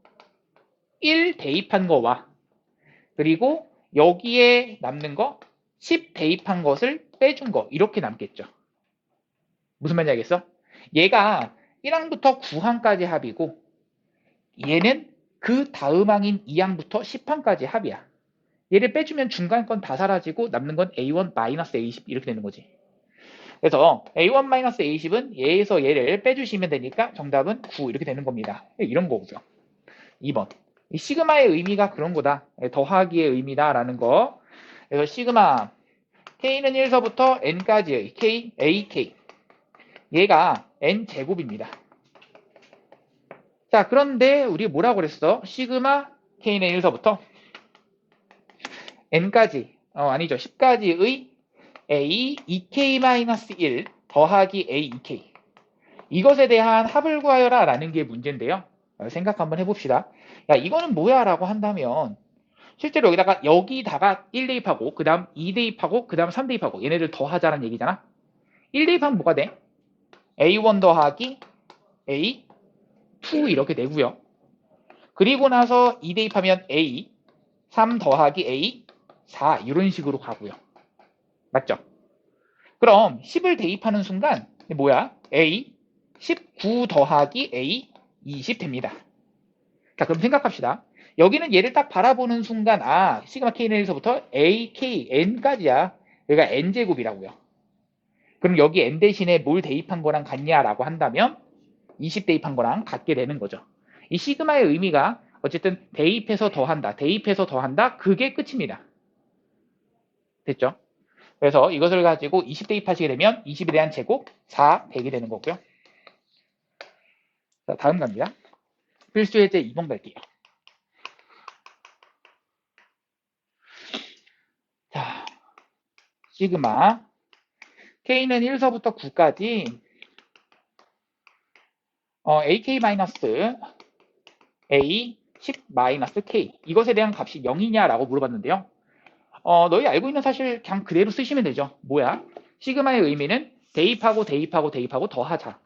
1 대입한 거와 그리고 여기에 남는 거 10 대입한 것을 빼준 거 이렇게 남겠죠. 무슨 말인지 알겠어? 얘가 1항부터 9항까지 합이고 얘는 그 다음 항인 2항부터 10항까지 합이야. 얘를 빼주면 중간 건 다 사라지고 남는 건 A1-A10 이렇게 되는 거지. 그래서 A1-A10은 얘에서 얘를 빼주시면 되니까 정답은 9 이렇게 되는 겁니다. 이런 거고요. 2번. 이 시그마의 의미가 그런 거다. 더하기의 의미다라는 거. 그래서 시그마 K는 1서부터 N까지의 K, AK. 얘가 N제곱입니다. 자, 그런데 우리 뭐라고 그랬어? 시그마 K는 1서부터 N까지, 아니죠. 10까지의 A, 2K-1 더하기 A, 2K. 이것에 대한 합을 구하여라 라는 게 문제인데요. 생각 한번 해봅시다. 야, 이거는 뭐야? 라고 한다면 실제로 여기다가 1 대입하고 그 다음 2 대입하고 그 다음 3 대입하고 얘네들 더하자는 얘기잖아. 1 대입하면 뭐가 돼? A1 더하기 A2 이렇게 되고요. 그리고 나서 2 대입하면 A, 3 더하기 A4 이런 식으로 가고요. 맞죠? 그럼 10을 대입하는 순간 뭐야? A 19 더하기 A 20 됩니다. 자, 그럼 생각합시다. 여기는 얘를 딱 바라보는 순간 시그마 K는 1서부터 A, K, N까지야. 여기가 N제곱이라고요. 그럼 여기 N 대신에 뭘 대입한 거랑 같냐라고 한다면 20 대입한 거랑 같게 되는 거죠. 이 시그마의 의미가 어쨌든 대입해서 더한다, 대입해서 더한다, 그게 끝입니다. 됐죠? 그래서 이것을 가지고 20 대입하시게 되면 20에 대한 제곱 4 100이 되는 거고요. 자, 다음 갑니다. 필수 예제 2번 갈게요. 자, 시그마 K는 1서부터 9까지 AK-A 10-K 이것에 대한 값이 0이냐라고 물어봤는데요. 너희 알고 있는 사실 그냥 그대로 쓰시면 되죠. 뭐야? 시그마의 의미는 대입하고 대입하고 대입하고 더하자.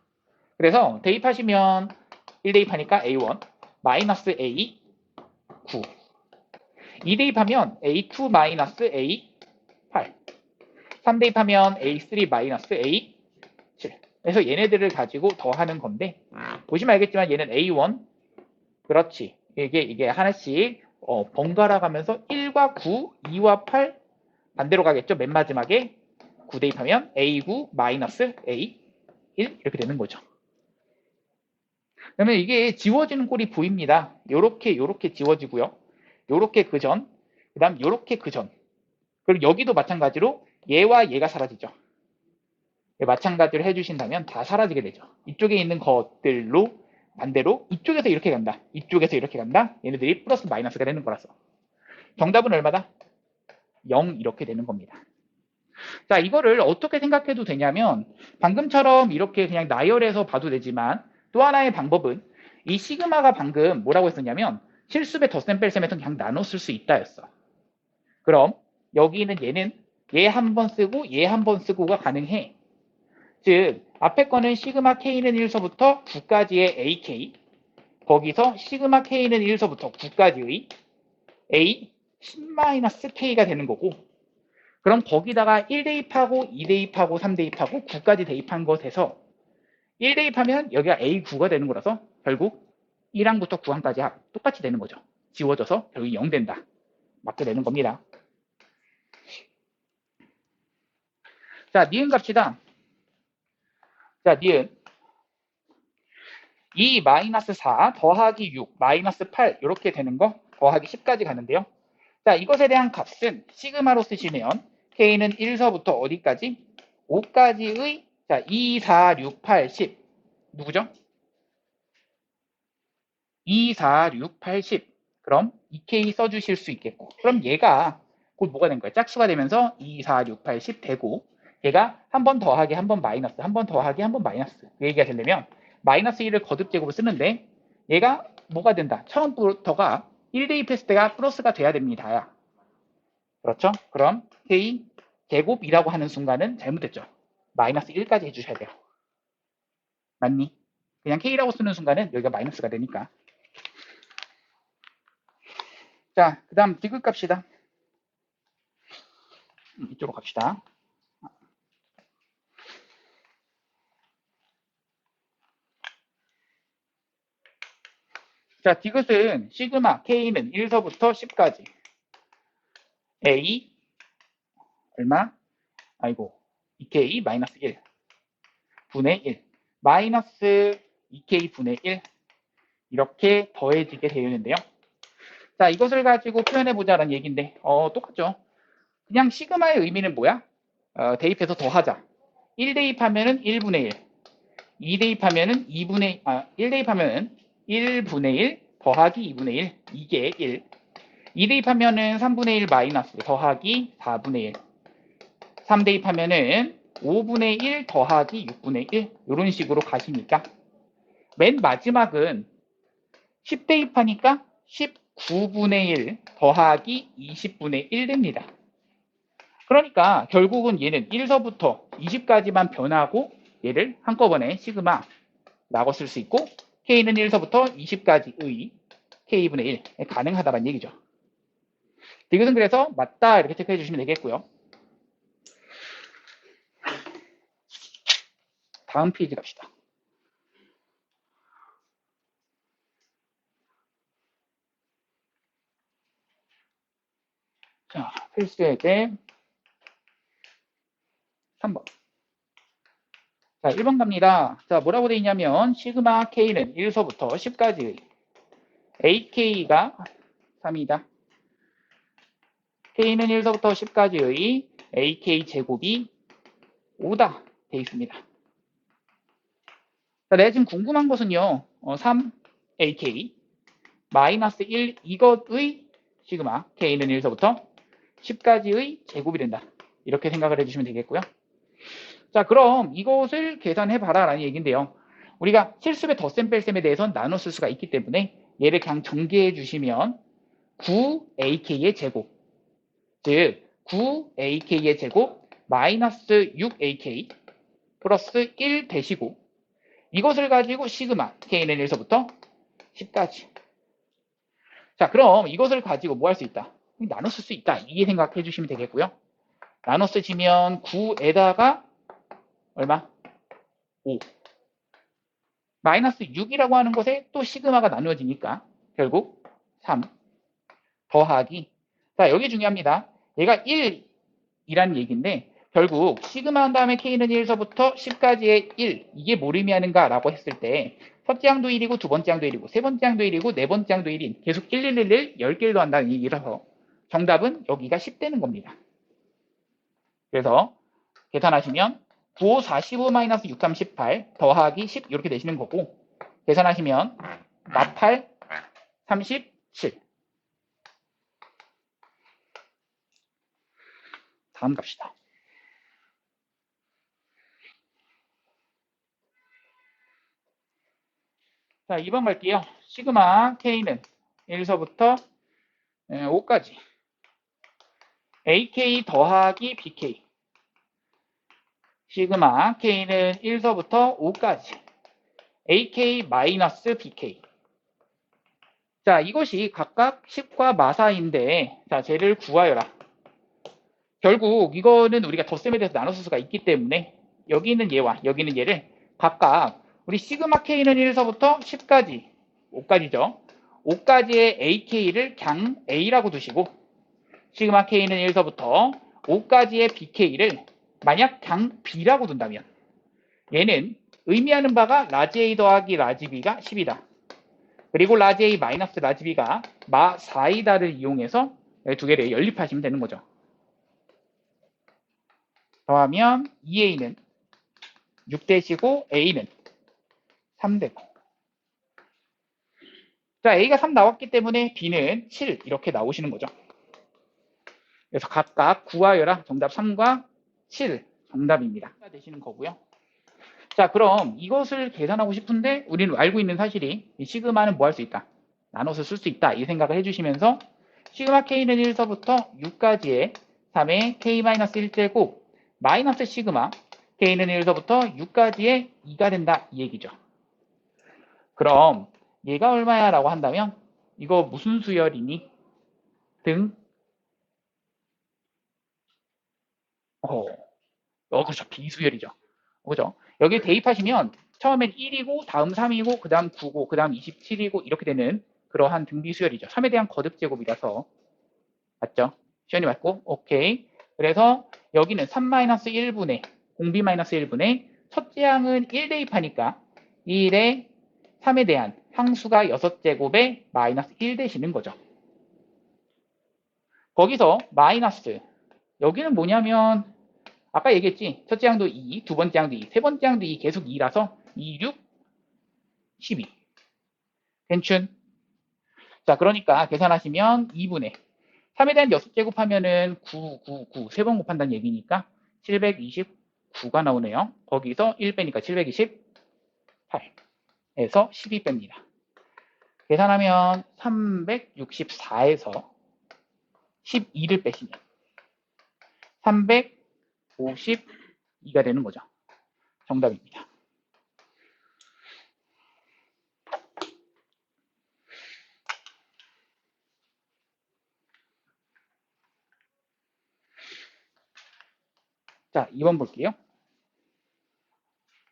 그래서 대입하시면 1 대입하니까 A1 마이너스 A 9 2 대입하면 A2 마이너스 A 8 3 대입하면 A3 마이너스 A 7 그래서 얘네들을 가지고 더하는 건데 보시면 알겠지만 얘는 A1 그렇지 이게 하나씩 번갈아 가면서 1과 9, 2와 8 반대로 가겠죠. 맨 마지막에 9 대입하면 A9 마이너스 A1 이렇게 되는 거죠. 그러면 이게 지워지는 꼴이 보입니다. 요렇게 지워지고요. 요렇게 그전, 그 다음 요렇게 그전. 그리고 여기도 마찬가지로 얘와 얘가 사라지죠. 마찬가지로 해주신다면 다 사라지게 되죠. 이쪽에 있는 것들로 반대로 이쪽에서 이렇게 간다. 이쪽에서 이렇게 간다. 얘네들이 플러스 마이너스가 되는 거라서. 정답은 얼마다? 0 이렇게 되는 겁니다. 자, 이거를 어떻게 생각해도 되냐면 방금처럼 이렇게 그냥 나열해서 봐도 되지만 또 하나의 방법은 이 시그마가 방금 뭐라고 했었냐면 실수배 덧셈 뺄셈에서 그냥 나눠 쓸 수 있다였어. 그럼 여기는 얘는 얘 한 번 쓰고 얘 한 번 쓰고가 가능해. 즉 앞에 거는 시그마 K는 1서부터 9까지의 AK 거기서 시그마 K는 1서부터 9까지의 A 10-K가 되는 거고 그럼 거기다가 1 대입하고 2 대입하고 3 대입하고 9까지 대입한 것에서 1 대입하면 여기가 A9가 되는 거라서 결국 1항부터 9항까지 똑같이 되는 거죠. 지워져서 결국 0 된다. 맞게 되는 겁니다. 자, 니은 갑시다. 자, 니은 2 마이너스 4 더하기 6 마이너스 8 이렇게 되는 거 더하기 10까지 가는데요. 자, 이것에 대한 값은 시그마로 쓰시면 K는 1서부터 어디까지? 5까지의 자, 2, 4, 6, 8, 10 누구죠? 2, 4, 6, 8, 10 그럼 2K 써주실 수 있겠고 그럼 얘가 곧 뭐가 된 거야? 짝수가 되면서 2, 4, 6, 8, 10 되고 얘가 한 번 더하기 한 번 마이너스 한 번 더하기 한 번 마이너스 그 얘기가 되려면 마이너스 1을 거듭 제곱을 쓰는데 얘가 뭐가 된다? 처음부터가 1 대입했을 때가 플러스가 돼야 됩니다. 그렇죠? 그럼 K 제곱이라고 하는 순간은 잘못됐죠. 마이너스 1까지 해주셔야 돼요. 맞니? 그냥 K라고 쓰는 순간은 여기가 마이너스가 되니까. 자, 그 다음 디귿 갑시다. 이쪽으로 갑시다. 자, 디귿은 시그마 K는 1서부터 10까지 A 얼마? 아이고 2K 마이너스 1 분의 1 마이너스 2K 분의 1 이렇게 더해지게 되어 있는데요. 자, 이것을 가지고 표현해보자라는 얘기인데 똑같죠. 그냥 시그마의 의미는 뭐야? 대입해서 더하자. 1 대입하면은 1분의 1 2 대입하면은 2분의 1 대입하면은 1분의 1 더하기 2분의 1 이게 1 2 대입하면은 3분의 1 마이너스 더하기 4분의 1 3 대입하면은 5분의 1 더하기 6분의 1 이런 식으로 가시니까 맨 마지막은 10 대입하니까 19분의 1 더하기 20분의 1 됩니다. 그러니까 결국은 얘는 1서부터 20까지만 변하고 얘를 한꺼번에 시그마라고 쓸 수 있고 K는 1서부터 20까지의 K분의 1 가능하다는 얘기죠. 이것은 그래서 맞다 이렇게 체크해 주시면 되겠고요. 다음 페이지 갑시다. 자, 필수예제 3번. 자, 1번 갑니다. 자, 뭐라고 돼 있냐면 시그마 K는 1서부터 10까지의 AK가 3이다. K는 1서부터 10까지의 AK 제곱이 5다 돼 있습니다. 자, 내가 지금 궁금한 것은요. 3AK 마이너스 1 이것의 시그마 K는 1서부터 10까지의 제곱이 된다. 이렇게 생각을 해주시면 되겠고요. 자, 그럼 이것을 계산해봐라 라는 얘기인데요. 우리가 실습의 덧셈 뺄셈에 대해서는 나눠 쓸 수가 있기 때문에 얘를 그냥 전개해 주시면 9ak의 제곱, 즉 9ak의 제곱 마이너스 6ak 플러스 1 대시고 이것을 가지고 시그마 k는 1서부터 10까지. 자, 그럼 이것을 가지고 뭐 할 수 있다? 나눠 쓸 수 있다. 이게 생각해 주시면 되겠고요. 나눠 쓰시면 9에다가 얼마? 5. 마이너스 6이라고 하는 것에 또 시그마가 나누어지니까 결국 3 더하기. 자, 여기 중요합니다. 얘가 1이라는 얘기인데 결국 시그마 한 다음에 k는 1서부터 10까지의 1 이게 뭘 의미하는가 라고 했을 때 첫째 항도 1이고 두 번째 항도 1이고 세 번째 항도 1이고 네 번째 항도 1인 계속 1, 1, 1, 1 10개를 더한다는 얘기라서 정답은 여기가 10 되는 겁니다. 그래서 계산하시면 9, 5, 45 마이너스 6, 3, 18 더하기 10 이렇게 되시는 거고 계산하시면 48, 37 다음 갑시다. 자, 2번 갈게요. 시그마 K는 1서부터 5까지 AK 더하기 BK 시그마 K는 1서부터 5까지 AK 마이너스 BK. 자, 이것이 각각 10과 마사인데 자, 쟤를 구하여라. 결국 이거는 우리가 덧셈에 대해서 나눠 쓸 수가 있기 때문에 여기 있는 얘와 여기 있는 얘를 각각 우리 시그마 K는 1서부터 10까지 5까지죠. 5까지의 AK를 그냥 A라고 두시고 시그마 K는 1서부터 5까지의 BK를 만약 그냥 B라고 둔다면 얘는 의미하는 바가 라지 A 더하기 라지 B가 10이다. 그리고 라지 A 마이너스 라지 B가 마 4이다를 이용해서 두 개를 연립하시면 되는 거죠. 더하면 2A는 6대시고 A는 3대고. 자, A가 3 나왔기 때문에 B는 7 이렇게 나오시는 거죠. 그래서 각각 구하여라 정답 3과 7 정답입니다. 되시는 거고요. 자, 그럼 이것을 계산하고 싶은데 우리는 알고 있는 사실이 이 시그마는 뭐 할 수 있다? 나눠서 쓸 수 있다. 이 생각을 해주시면서 시그마 K는 1서부터 6까지의 3의 K-1제곱 마이너스 시그마 K는 1서부터 6까지의 2가 된다. 이 얘기죠. 그럼 얘가 얼마야? 라고 한다면 이거 무슨 수열이니? 등 그렇죠. 비수열이죠. 그죠? 여기 대입하시면 처음엔 1이고 다음 3이고 그 다음 9고 그 다음 27이고 이렇게 되는 그러한 등비수열이죠. 3에 대한 거듭제곱이라서 맞죠? 시연이 맞고 오케이. 그래서 여기는 3-1분의 공비-1분의 첫째 항은 1 대입하니까 1에 3에 대한 항수가 6제곱에 마이너스 1 되시는 거죠. 거기서 마이너스 여기는 뭐냐면 아까 얘기했지. 첫째 항도 2, 두 번째 항도 2, 세 번째 항도 2 계속 2라서 2, 6, 12. 괜춘? 자, 그러니까 계산하시면 2분의 3에 대한 6제곱 하면은 9, 9, 9. 3번 곱한다는 얘기니까 729가 나오네요. 거기서 1 빼니까 728에서 12 뺍니다. 계산하면 364에서 12를 빼시면 352가 되는 거죠. 정답입니다. 자, 2번 볼게요.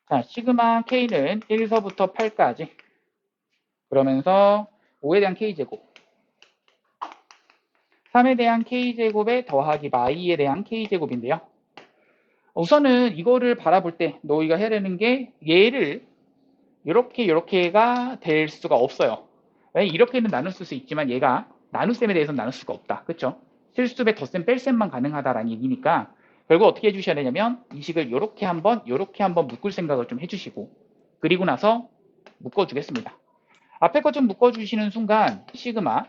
자, 시그마 K는 1서부터 8까지 그러면서 5에 대한 K제곱 3에 대한 k제곱에 더하기 마이에 대한 k제곱인데요. 우선은 이거를 바라볼 때 너희가 해야 되는 게 얘를 이렇게가 될 수가 없어요. 왜? 이렇게는 나눌 수 있지만 얘가 나눗셈에 대해서는 나눌 수가 없다. 그쵸? 실수배, 덧셈, 뺄셈만 가능하다라는 얘기니까 결국 어떻게 해주셔야 되냐면 이 식을 이렇게 한번 묶을 생각을 좀 해주시고 그리고 나서 묶어주겠습니다. 앞에 거 좀 묶어주시는 순간 시그마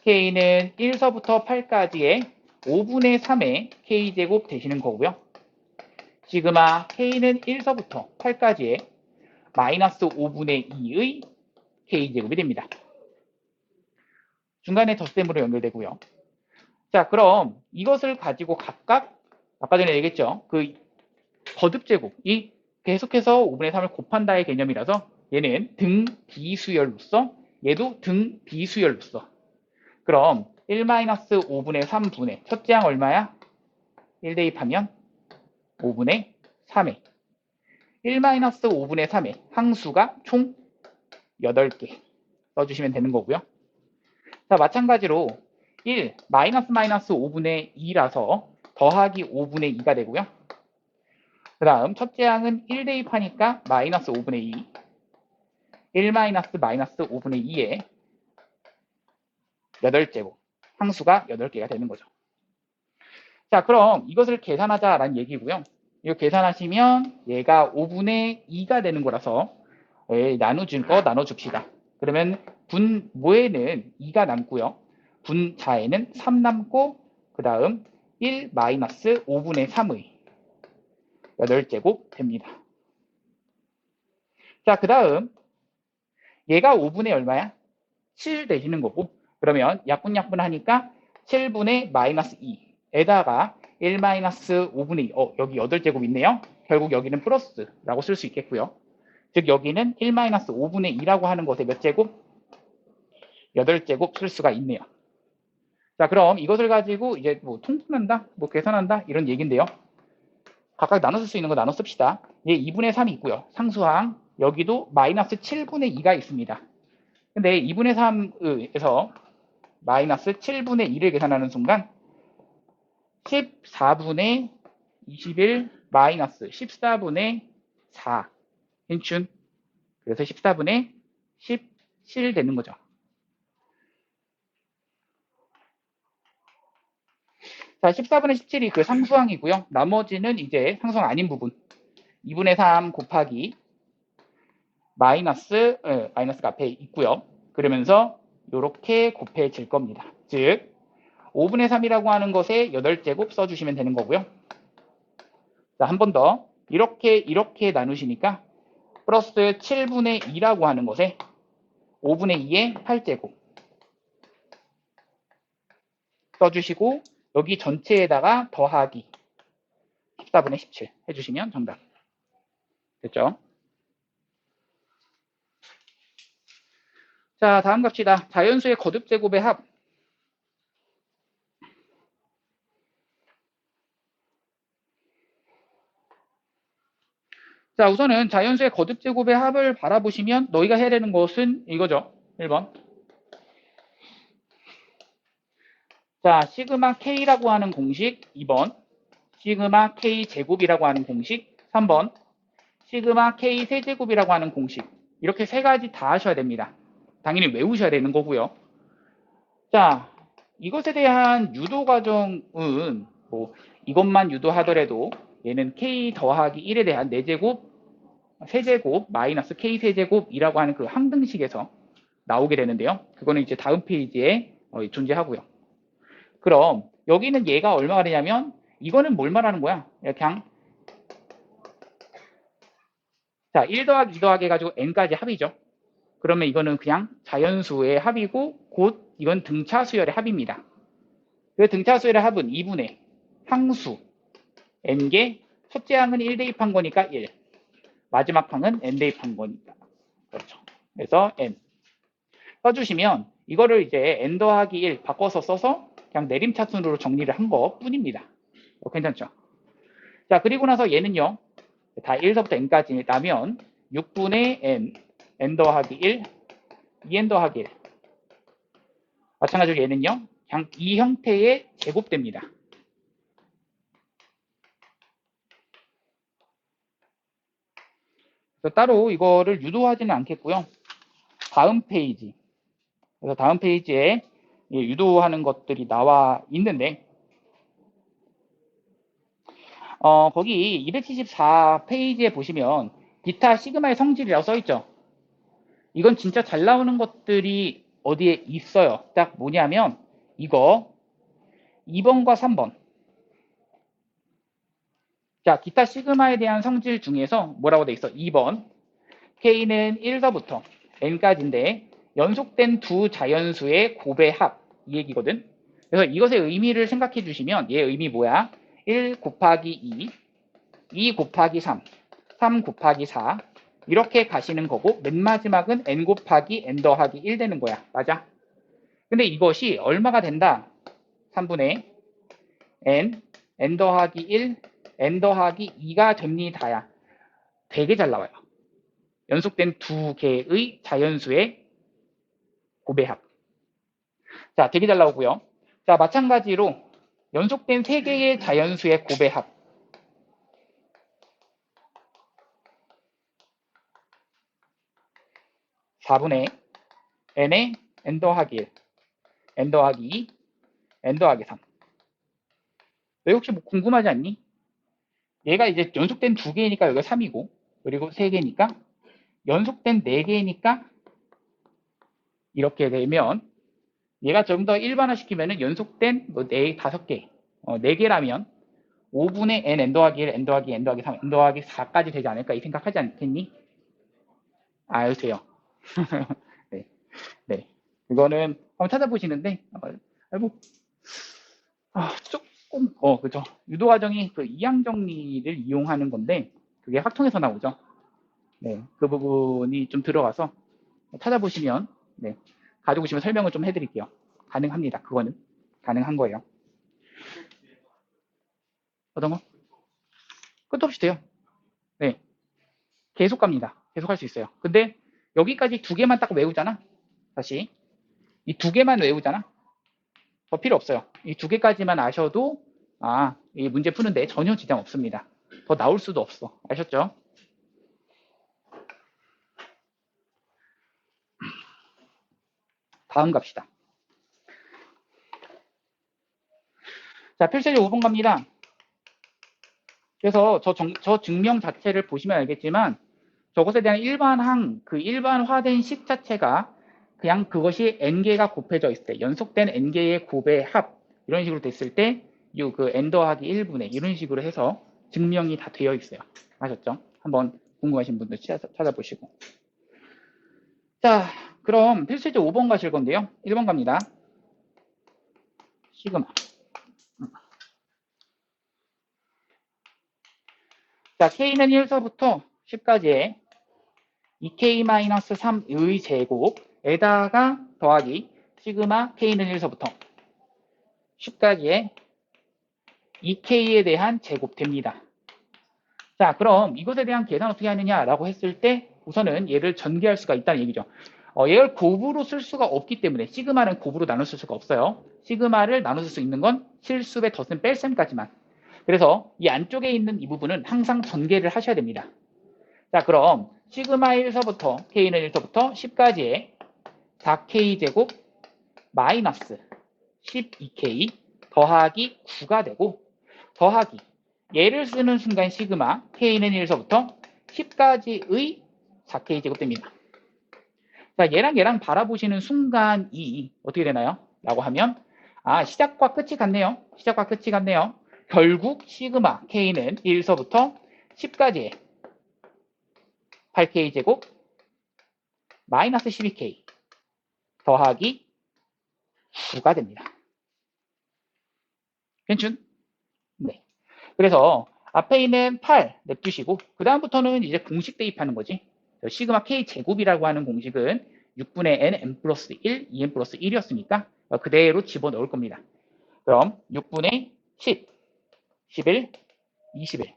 k는 1서부터 8까지의 5분의 3의 k제곱 되시는 거고요. 시그마 k는 1서부터 8까지의 마이너스 5분의 2의 k제곱이 됩니다. 중간에 덧셈으로 연결되고요. 자, 그럼 이것을 가지고 각각 아까 전에 얘기했죠. 그 거듭제곱이 계속해서 5분의 3을 곱한다의 개념이라서 얘는 등 비수열로서 얘도 등 비수열로서 그럼 1-5분의 3분의 첫째 항 얼마야? 1 대입하면 5분의 3에 1-5분의 3에 항수가 총 8개 써주시면 되는 거고요. 자, 마찬가지로 1 5분의 2라서 더하기 5분의 2가 되고요. 그 다음 첫째 항은 1 대입하니까 마이너스 5분의 2 1 마이너스 5분의 2에 8제곱 항수가 8개가 되는 거죠. 자, 그럼 이것을 계산하자라는 얘기고요. 이거 계산하시면 얘가 5분의 2가 되는 거라서 나눠줄 거 나눠줍시다. 그러면 분모에는 2가 남고요. 분자에는 3 남고 그 다음 1 마이너스 5분의 3의 8제곱 됩니다. 자, 그 다음 얘가 5분의 얼마야? 7 되시는 거고 그러면 약분 하니까 7분의 마이너스 2에다가 1 마이너스 5분의 2 여기 8제곱 있네요. 결국 여기는 플러스라고 쓸 수 있겠고요. 즉 여기는 1 마이너스 5분의 2라고 하는 것에 몇 제곱? 8제곱 쓸 수가 있네요. 자, 그럼 이것을 가지고 이제 뭐 통분한다, 뭐 계산한다 이런 얘기인데요. 각각 나눠 쓸 수 있는 거 나눠 씁시다. 얘 2분의 3이 있고요. 상수항 여기도 마이너스 7분의 2가 있습니다. 근데 2분의 3에서 마이너스 7분의 2를 계산하는 순간 14분의 21 마이너스 14분의 4 인춘 그래서 14분의 17 되는 거죠. 자, 14분의 17이 그 상수항이고요. 나머지는 이제 상수항 아닌 부분 2분의 3 곱하기 마이너스가 앞에 있고요. 그러면서 이렇게 곱해질 겁니다. 즉 5분의 3이라고 하는 것에 8제곱 써주시면 되는 거고요. 자, 한 번 더 이렇게 나누시니까 플러스 7분의 2라고 하는 것에 5분의 2의 8제곱 써주시고 여기 전체에다가 더하기 14분의 17 해주시면 정답. 됐죠? 자, 다음 갑시다. 자연수의 거듭제곱의 합. 자, 우선은 자연수의 거듭제곱의 합을 바라보시면 너희가 해야 되는 것은 이거죠. 1번. 자, 시그마 K라고 하는 공식 2번. 시그마 K 제곱이라고 하는 공식 3번. 시그마 K 세제곱이라고 하는 공식. 이렇게 세 가지 다 하셔야 됩니다. 당연히 외우셔야 되는 거고요. 자, 이것에 대한 유도 과정은 뭐 이것만 유도하더라도 얘는 K 더하기 1에 대한 4제곱, 세제곱, 마이너스 K 세제곱이라고 하는 그 항등식에서 나오게 되는데요. 그거는 이제 다음 페이지에 존재하고요. 그럼 여기는 얘가 얼마가 되냐면 이거는 뭘 말하는 거야? 그냥 자, 1 더하기 2 더하기 해가지고 n까지 합이죠. 그러면 이거는 그냥 자연수의 합이고 곧 이건 등차수열의 합입니다. 그 등차수열의 합은 2분의 항수 n개 첫째 항은 1 대입한 거니까 1 마지막 항은 n 대입한 거니까 그렇죠. 그래서 n 써주시면 이거를 이제 n 더하기 1 바꿔서 써서 그냥 내림차순으로 정리를 한 것 뿐입니다. 괜찮죠? 자, 그리고 나서 얘는요. 다 1서부터 n까지 나면 6분의 n 더하기 1, 2n 더하기 1. 마찬가지로 얘는요. 이 형태의 제곱됩니다. 그래서 따로 이거를 유도하지는 않겠고요. 다음 페이지. 그래서 다음 페이지에 유도하는 것들이 나와 있는데, 거기 274페이지에 보시면 기타 시그마의 성질이라고 써있죠. 이건 진짜 잘 나오는 것들이 어디에 있어요. 딱 뭐냐면 이거 2번과 3번. 자, 기타 시그마에 대한 성질 중에서 뭐라고 돼 있어? 2번. K는 1서부터 N까지인데 연속된 두 자연수의 곱의 합. 이 얘기거든. 그래서 이것의 의미를 생각해 주시면 얘 의미 뭐야? 1 곱하기 2, 2 곱하기 3, 3 곱하기 4 이렇게 가시는 거고 맨 마지막은 n 곱하기 n 더하기 1 되는 거야. 맞아? 근데 이것이 얼마가 된다? 3분의 n 더하기 1, n 더하기 2가 됩니다야. 되게 잘 나와요. 연속된 두 개의 자연수의 곱의 합. 자, 되게 잘 나오고요. 자, 마찬가지로 연속된 세 개의 자연수의 곱의 합. 4분의 n의 n 더하기 1, n 더하기 2, n 더하기 3. 너 혹시 뭐 궁금하지 않니? 얘가 이제 연속된 두 개니까 여기가 3이고, 그리고 세 개니까 연속된 네 개니까 이렇게 되면 얘가 좀 더 일반화 시키면은 연속된 뭐 5개, 4개라면 5분의 n 더하기 1, n 더하기 n 더하기 3, n 더하기 4까지 되지 않을까 이 생각하지 않겠니? 알으세요. 네, 네. 이거는 한번 찾아보시는데, 뭐, 조금, 그죠. 유도 과정이 그 이항 정리를 이용하는 건데, 그게 학통에서 나오죠. 네, 그 부분이 좀 들어가서 찾아보시면, 네, 가지고 오시면 설명을 좀 해드릴게요. 가능합니다. 그거는 가능한 거예요. 어떤 거? 끝도 없이 돼요. 네, 계속 갑니다. 계속 할 수 있어요. 근데 여기까지 두 개만 딱 외우잖아. 다시 이 두 개만 외우잖아. 더 필요 없어요. 이 두 개까지만 아셔도 이 문제 푸는데 전혀 지장 없습니다. 더 나올 수도 없어. 아셨죠? 다음 갑시다. 자, 필수제 5번 갑니다. 그래서 저 증명 자체를 보시면 알겠지만 저것에 대한 그 일반화된 식 자체가 그냥 그것이 n개가 곱해져 있을 때 연속된 n개의 곱의 합 이런 식으로 됐을 때 그 n 더하기 1분의 이런 식으로 해서 증명이 다 되어 있어요. 아셨죠? 한번 궁금하신 분들 찾아보시고. 자, 그럼 필수제 5번 가실 건데요. 1번 갑니다. 시그마. 자, K는 1서부터 10까지의 2K-3의 제곱에다가 더하기 시그마 K는 1서부터 10까지의 2K에 대한 제곱됩니다. 자, 그럼 이것에 대한 계산 어떻게 하느냐라고 했을 때 우선은 얘를 전개할 수가 있다는 얘기죠. 얘를 곱으로 쓸 수가 없기 때문에 시그마는 곱으로 나눠 쓸 수가 없어요. 시그마를 나눠 쓸 수 있는 건 실수의 덧셈 뺄셈까지만. 그래서 이 안쪽에 있는 이 부분은 항상 전개를 하셔야 됩니다. 자, 그럼 시그마 1서부터 K는 1서부터 10까지의 4K제곱 마이너스 12K 더하기 9가 되고 더하기 얘를 쓰는 순간 시그마 K는 1서부터 10까지의 4K제곱 됩니다. 자, 얘랑 바라보시는 순간이 어떻게 되나요? 라고 하면 시작과 끝이 같네요. 시작과 끝이 같네요. 결국 시그마 K는 1서부터 10까지의 8K제곱 마이너스 12K 더하기 9가 됩니다. 괜춘? 네. 그래서 앞에 있는 8 냅두시고 그 다음부터는 이제 공식 대입하는 거지. 시그마 K 제곱이라고 하는 공식은 6분의 n 플러스 1, 2n 플러스 1이었으니까 그대로 집어넣을 겁니다. 그럼 6분의 10, 11, 21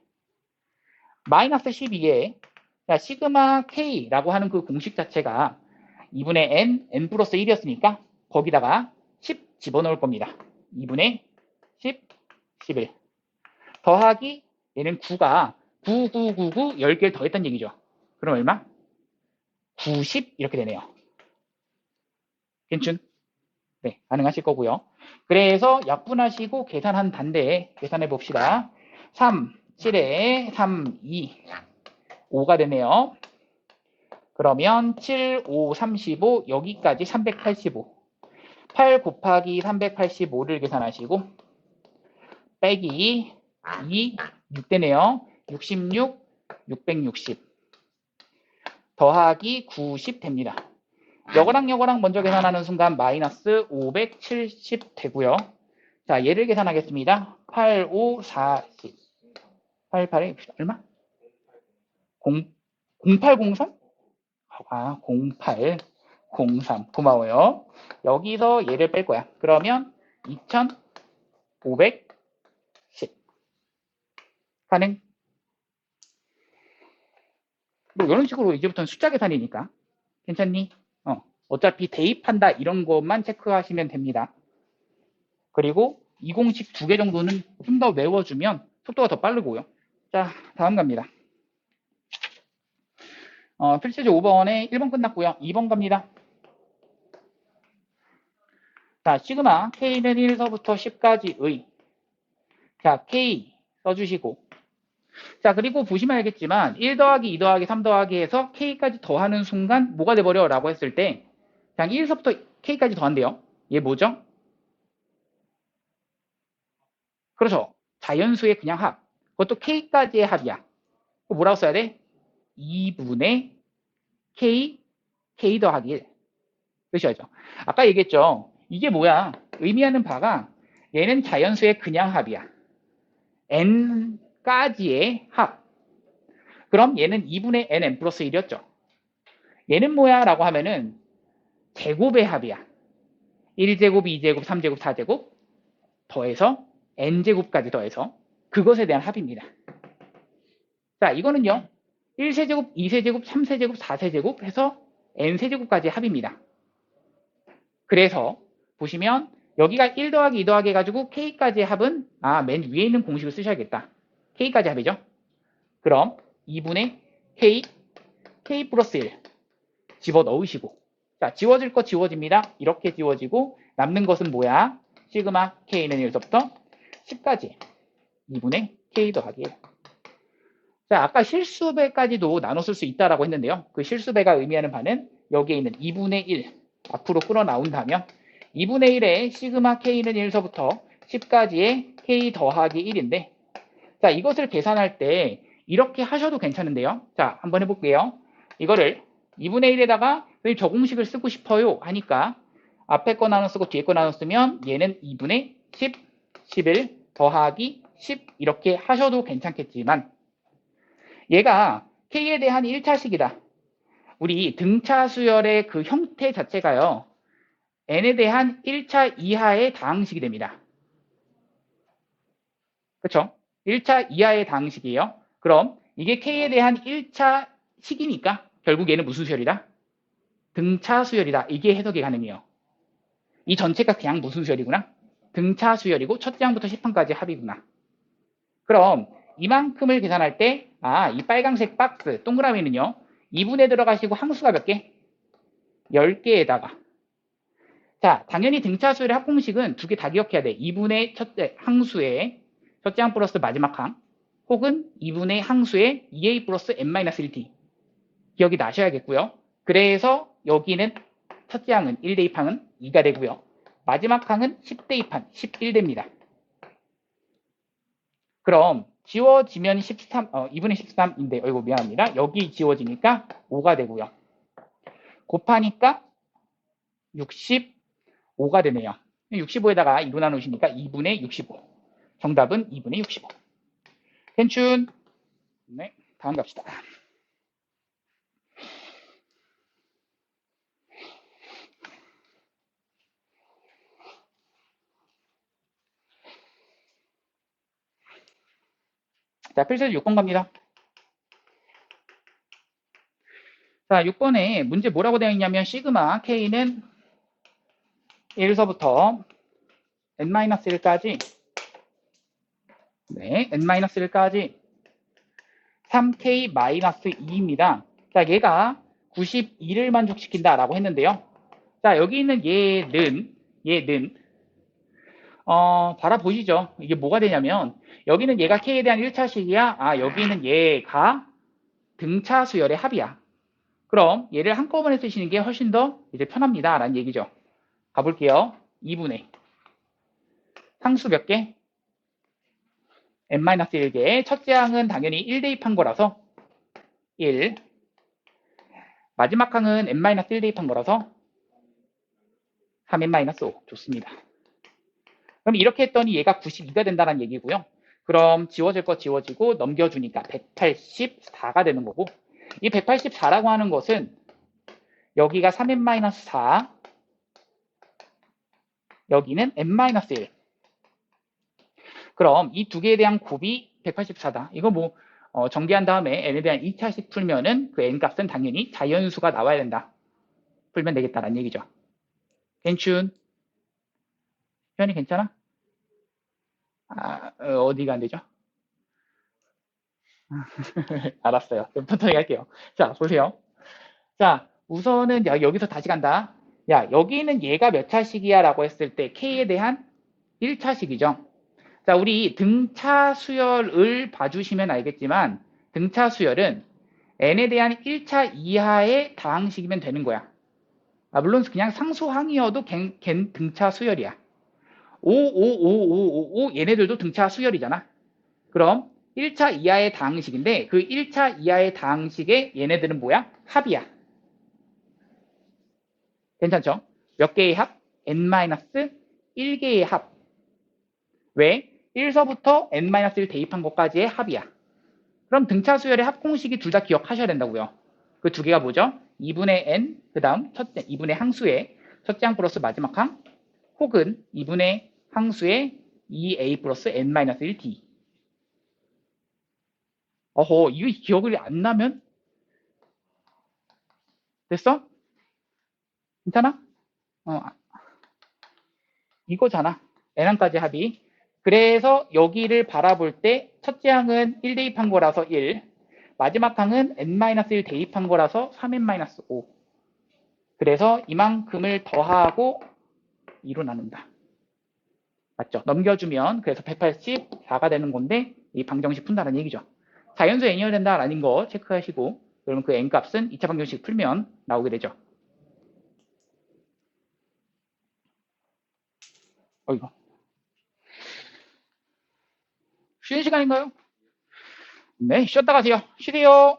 마이너스 12에 시그마 K라고 하는 그 공식 자체가 2분의 n 플러스 1이었으니까 거기다가 10 집어넣을 겁니다. 2분의 10, 11. 더하기 얘는 9가 9, 9, 9, 9, 10개를 더했다는 얘기죠. 그럼 얼마? 90 이렇게 되네요. 괜춘? 네, 가능하실 거고요. 그래서 약분하시고 계산한 단데 계산해 봅시다. 3, 7에 3, 2, 5가 되네요. 그러면 7, 5, 35, 여기까지 385. 8 곱하기 385를 계산하시고 빼기 2, 6 되네요. 66, 660 더하기 90 됩니다. 요거랑 먼저 계산하는 순간 마이너스 570 되고요. 자, 얘를 계산하겠습니다. 8, 5, 40. 88에 얼마? 0803? 아, 0803. 고마워요. 여기서 얘를 뺄 거야. 그러면 2510. 가능? 뭐 이런 식으로 이제부터는 숫자 계산이니까. 괜찮니? 어차피 대입한다 이런 것만 체크하시면 됩니다. 그리고 이 공식 2개 정도는 좀 더 외워주면 속도가 더 빠르고요. 자, 다음 갑니다. 필수제 5번에 1번 끝났고요. 2번 갑니다. 자, 시그마 K는 1서부터 10까지의 자, K 써주시고 자, 그리고 보시면 알겠지만 1 더하기 2 더하기 3 더하기 해서 K까지 더하는 순간 뭐가 돼버려? 라고 했을 때 그냥 1서부터 K까지 더한대요. 얘 뭐죠? 그렇죠. 자연수의 그냥 합. 그것도 K까지의 합이야. 뭐라고 써야 돼? 2분의 K 더하기 1. 그러셔야죠. 아까 얘기했죠. 이게 뭐야? 의미하는 바가 얘는 자연수의 그냥 합이야. n까지의 합. 그럼 얘는 2분의 nn 플러스 1이었죠. 얘는 뭐야? 라고 하면은 제곱의 합이야. 1제곱, 2제곱, 3제곱, 4제곱 더해서 n제곱까지 더해서 그것에 대한 합입니다. 자, 이거는요. 1세제곱, 2세제곱, 3세제곱, 4세제곱 해서 n세제곱까지 합입니다. 그래서 보시면 여기가 1 더하기 2 더하기 해가지고 k까지의 합은 맨 위에 있는 공식을 쓰셔야겠다. k까지 합이죠. 그럼 2분의 k 플러스 1 집어넣으시고 자, 지워질 거 지워집니다. 이렇게 지워지고 남는 것은 뭐야? 시그마 k는 1서부터 10까지 2분의 k 더하기 1. 자, 아까 실수배까지도 나눠 쓸 수 있다라고 했는데요. 그 실수배가 의미하는 바는 여기에 있는 2분의 1 앞으로 끌어나온다면 2분의 1의 시그마 k는 1서부터 10까지의 k 더하기 1인데 자, 이것을 계산할 때 이렇게 하셔도 괜찮은데요. 자, 한번 해볼게요. 이거를 2분의 1에다가 저 공식을 쓰고 싶어요 하니까 앞에 거 나눠 쓰고 뒤에 거 나눠 쓰면 얘는 2분의 10, 11 더하기 10 이렇게 하셔도 괜찮겠지만 얘가 k에 대한 1차식이다. 우리 등차 수열의 그 형태 자체가요. n에 대한 1차 이하의 다항식이 됩니다. 그렇죠? 1차 이하의 다항식이에요. 그럼 이게 k에 대한 1차 식이니까 결국 얘는 무슨 수열이다? 등차 수열이다. 이게 해석이 가능해요. 이 전체가 그냥 무슨 수열이구나? 등차 수열이고 첫째 항부터 10항까지 합이구나. 그럼 이만큼을 계산할 때 이 빨간색 박스 동그라미는요. 2분에 들어가시고 항수가 몇 개? 10개에다가 자, 당연히 등차 수열의 합공식은 두 개 다 기억해야 돼. 2분의 첫째 항수의 첫째 항 플러스 마지막 항 혹은 2분의 항수의 2a 플러스 n-1t 기억이 나셔야겠고요. 그래서 여기는 첫째 항은 1 대입항은 2가 되고요. 마지막 항은 10 대입항 11 됩니다. 그럼 지워지면 13, 2분의 13인데, 미안합니다. 여기 지워지니까 5가 되고요. 곱하니까 65가 되네요. 65에다가 2로 나누시니까 2분의 65. 정답은 2분의 65. 괜춘. 네, 다음 갑시다. 자, 필수 6번 갑니다. 자, 6번에 문제 뭐라고 되어 있냐면 시그마 K는 1서부터 n-1까지 네, n-1까지 3k-2입니다. 자, 얘가 92를 만족시킨다라고 했는데요. 자, 여기 있는 얘는 바라보시죠. 이게 뭐가 되냐면 여기는 얘가 k에 대한 1차식이야. 아, 여기는 얘가 등차 수열의 합이야. 그럼 얘를 한꺼번에 쓰시는 게 훨씬 더 이제 편합니다. 라는 얘기죠. 가볼게요. 2분의 상수 몇 개? n-1개. 첫째 항은 당연히 1 대입한 거라서 1. 마지막 항은 n-1 대입한 거라서 3n-5. 좋습니다. 그럼 이렇게 했더니 얘가 92가 된다는 얘기고요. 그럼 지워질 거 지워지고 넘겨주니까 184가 되는 거고, 이 184라고 하는 것은 여기가 3n-4, 여기는 n-1. 그럼 이 두 개에 대한 곱이 184다. 이거 뭐 정리한 다음에 n에 대한 2차식 풀면은 그 n 값은 당연히 자연수가 나와야 된다. 풀면 되겠다라는 얘기죠. 괜춘? 현이 괜찮아? 어디가 안 되죠? 알았어요. 그럼 천천히 할게요. 자, 보세요. 자, 우선은 여기서 다시 간다. 야, 여기는 얘가 몇 차식이야 라고 했을 때 K에 대한 1차식이죠. 자, 우리 등차 수열을 봐주시면 알겠지만 등차 수열은 n에 대한 1차 이하의 다항식이면 되는 거야. 물론 그냥 상수항이어도 걘 등차 수열이야. 5, 5, 5, 5, 5, 얘네들도 등차 수열이잖아. 그럼 1차 이하의 다항식인데 그 1차 이하의 다항식의 얘네들은 뭐야? 합이야. 괜찮죠? 몇 개의 합? n-1개의 합. 왜? 1서부터 n-1 대입한 것까지의 합이야. 그럼 등차 수열의 합 공식이 둘 다 기억하셔야 된다고요. 그 두 개가 뭐죠? 2분의 n, 그 다음 2분의 항수의 첫째 항 플러스 마지막 항, 혹은 2분의 항수의 2a 플러스 n-1d. 어허, 이거 기억이 안 나면? 됐어? 괜찮아? 이거잖아. n항까지 합이. 그래서 여기를 바라볼 때 첫째 항은 1 대입한 거라서 1, 마지막 항은 n-1 대입한 거라서 3n-5. 그래서 이만큼을 더하고 2로 나눈다. 맞죠? 넘겨주면 그래서 184가 되는 건데 이 방정식 푼다는 얘기죠. 자연수 n이어야 된다라는 거 체크하시고 그러면 그 n 값은 2차 방정식 풀면 나오게 되죠. 이거 쉬는 시간인가요? 네, 쉬었다 가세요. 쉬세요.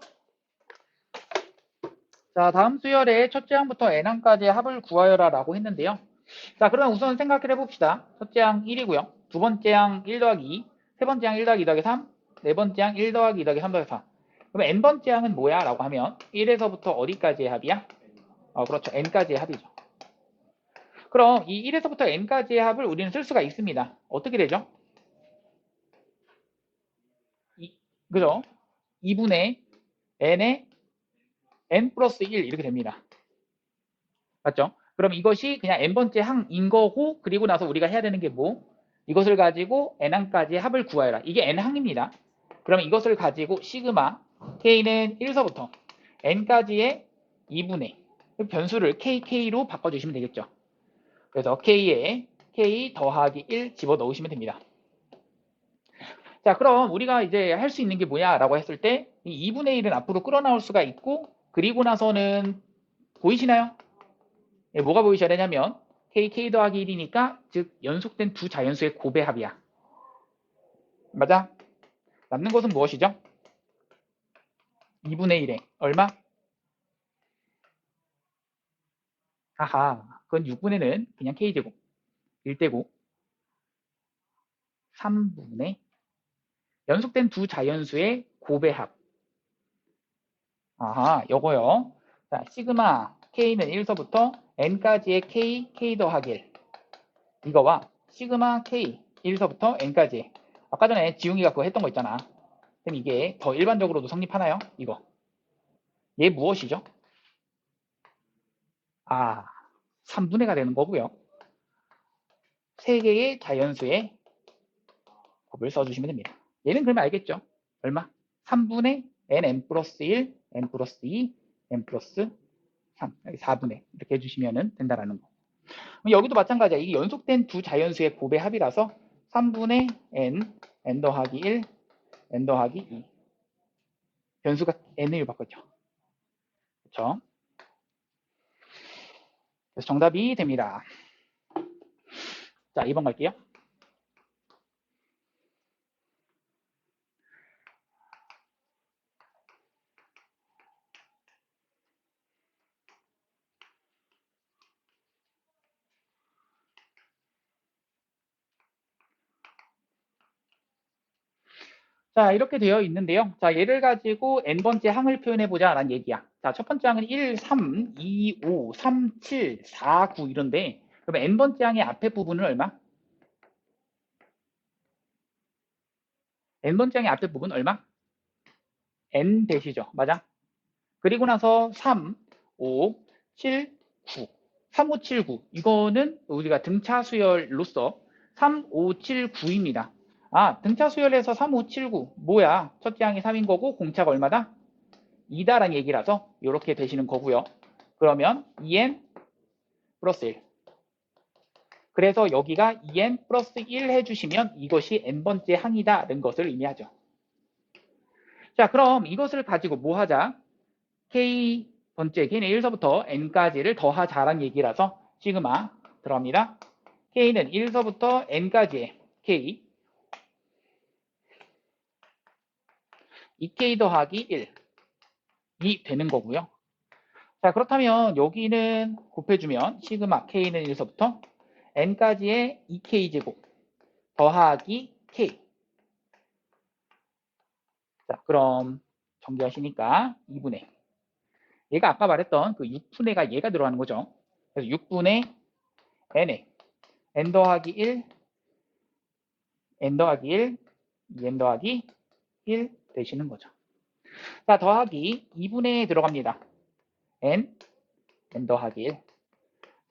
자, 다음 수열의 첫째 항부터 n항까지의 합을 구하여라 라고 했는데요. 자, 그럼 우선 생각을 해봅시다. 첫째 항 1이고요. 두 번째 항 1 더하기 2, 세 번째 항 1 더하기 2 더하기 3, 네 번째 항 1 더하기 2 더하기 3 더하기 4. 그럼 n번째 항은 뭐야? 라고 하면 1에서부터 어디까지의 합이야? 그렇죠. n까지의 합이죠. 그럼 이 1에서부터 n까지의 합을 우리는 쓸 수가 있습니다. 어떻게 되죠? 그죠? 2분의 n의 n 플러스 1 이렇게 됩니다. 맞죠? 그럼 이것이 그냥 n번째 항인 거고 그리고 나서 우리가 해야 되는 게 뭐? 이것을 가지고 n항까지의 합을 구하여라. 이게 n항입니다. 그러면 이것을 가지고 시그마 k는 1서부터 n까지의 2분의 변수를 kk로 바꿔주시면 되겠죠. 그래서 k에 k 더하기 1 집어넣으시면 됩니다. 자, 그럼 우리가 이제 할 수 있는 게 뭐냐 라고 했을 때 이 2분의 1은 앞으로 끌어나올 수가 있고 그리고 나서는 보이시나요? 예, 뭐가 보이셔야 되냐면 k 더하기 1이니까 즉 연속된 두 자연수의 곱의 합이야. 맞아? 남는 것은 무엇이죠? 2분의 1에 얼마? 아하, 그건 6분의는 그냥 k제곱 1대곱 3분의 연속된 두 자연수의 곱의 합. 아하, 요거요. 자, 시그마 k는 1서부터 n까지의 k 더하기 1. 이거와 시그마 k 1서부터 n까지. 아까 전에 지웅이가 그거 했던 거 있잖아. 그럼 이게 더 일반적으로도 성립하나요? 이거. 얘 무엇이죠? 3분의가 되는 거고요. 3개의 자연수의 곱을 써주시면 됩니다. 얘는 그러면 알겠죠? 얼마? 3분의 n 플러스 1, n 플러스 2, n 플러스 3, 여기 4분의 이렇게 해주시면 된다라는 거. 여기도 마찬가지야. 이게 연속된 두 자연수의 곱의 합이라서 3분의 n 더하기 1, n 더하기 2. 변수가 n을 바꿨죠. 그렇죠? 그래서 정답이 됩니다. 자, 2번 갈게요. 자, 이렇게 되어 있는데요. 자, 얘를 가지고 n번째 항을 표현해보자 라는 얘기야. 자, 첫 번째 항은 1, 3, 2, 5, 3, 7, 4, 9 이런데 그러면 n번째 항의 앞에 부분은 얼마? n번째 항의 앞에 부분 얼마? n 대시죠. 맞아? 그리고 나서 3, 5, 7, 9. 3, 5, 7, 9. 이거는 우리가 등차 수열로서 3, 5, 7, 9입니다. 아, 등차 수열에서 3, 5, 7, 9. 뭐야? 첫째 항이 3인 거고 공차가 얼마다? 2다라는 얘기라서 이렇게 되시는 거고요. 그러면 2n 플러스 1. 그래서 여기가 2n 플러스 1 해주시면 이것이 n번째 항이다라는 것을 의미하죠. 자, 그럼 이것을 가지고 뭐 하자? k번째, k는 1서부터 n까지를 더하자라는 얘기라서 시그마 들어갑니다. k는 1서부터 n까지의 k 2k 더하기 1이 되는 거고요. 자, 그렇다면 여기는 곱해주면 시그마 k는 1서부터 n까지의 2k제곱 더하기 k. 자, 그럼 정리하시니까 2분의 얘가 아까 말했던 그 6분의가 얘가 들어가는 거죠. 그래서 6분의 n에 n 더하기 1, n 더하기 1, 2n 더하기 1 되시는 거죠. 자, 더하기 2분의 들어갑니다. n 더하기 1.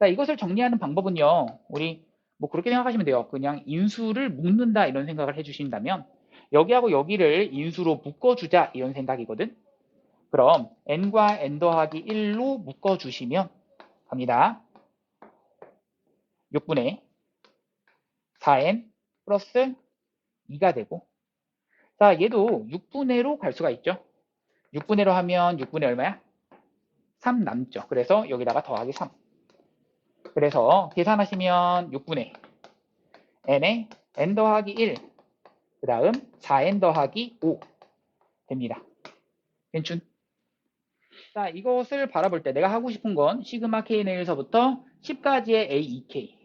자, 이것을 정리하는 방법은요. 우리 뭐 그렇게 생각하시면 돼요. 그냥 인수를 묶는다 이런 생각을 해주신다면 여기하고 여기를 인수로 묶어주자 이런 생각이거든. 그럼 n과 n 더하기 1로 묶어주시면 갑니다. 6분의 4n 플러스 2가 되고 자, 얘도 6분의로 갈 수가 있죠. 6분의로 하면 6분의 얼마야? 3 남죠. 그래서 여기다가 더하기 3. 그래서 계산하시면 6분의 n에 n 더하기 1, 그 다음 4n 더하기 5 됩니다. 괜춘? 자, 이것을 바라볼 때 내가 하고 싶은 건 시그마 k는 1서부터 10까지의 a2k.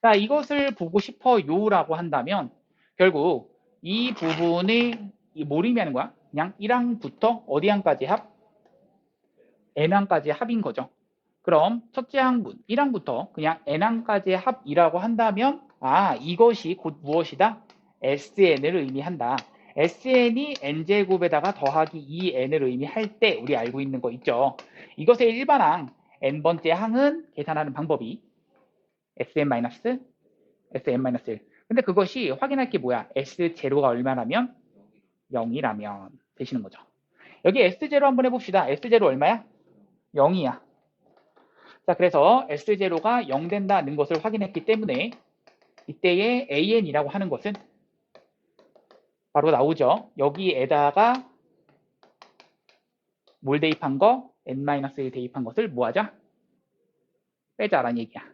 자, 이것을 보고 싶어요 라고 한다면 결국 이 부분을 뭘 의미하는 거야? 그냥 1항부터 어디 항까지 합? n항까지 합인 거죠. 그럼 첫째 항분 1항부터 그냥 n항까지의 합이라고 한다면 아, 이것이 곧 무엇이다? sn을 의미한다. sn이 n제곱에다가 더하기 2n을 의미할 때 우리 알고 있는 거 있죠. 이것의 일반항 n번째 항은 계산하는 방법이 sn-1. 근데 그것이 확인할 게 뭐야? S0가 얼마라면? 0이라면 되시는 거죠. 여기 S0 한번 해봅시다. S0 얼마야? 0이야. 자, 그래서 S0가 0 된다는 것을 확인했기 때문에 이때의 AN이라고 하는 것은 바로 나오죠. 여기에다가 뭘 대입한 거? n-1 대입한 것을 뭐 하자? 빼자라는 얘기야.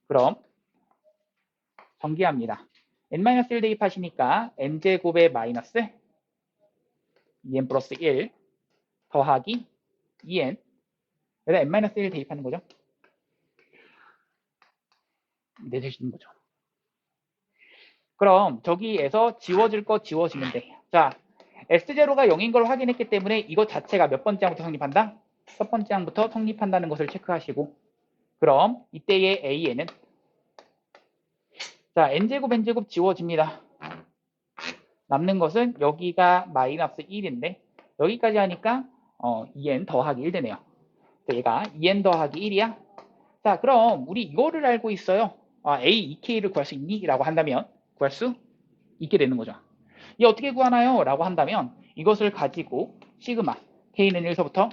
그럼 정리합니다. n-1 대입하시니까 n제곱의 마이너스 2n 플러스 1 더하기 2n 여기다 n-1 대입하는 거죠. 네, 되시는 거죠. 그럼 저기에서 지워질 거 지워지면 돼. 자, S0가 0인 걸 확인했기 때문에 이것 자체가 몇 번째 항부터 성립한다? 첫 번째 항부터 성립한다는 것을 체크하시고 그럼 이때의 AN은 자, n제곱 n제곱 지워집니다. 남는 것은 여기가 마이너스 1인데 여기까지 하니까 2n 더하기 1 되네요. 얘가 2n 더하기 1이야. 자, 그럼 우리 이거를 알고 있어요. 아, A, 2K를 구할 수 있니? 라고 한다면 구할 수 있게 되는 거죠. 이 어떻게 구하나요? 라고 한다면 이것을 가지고 시그마 K는 1서부터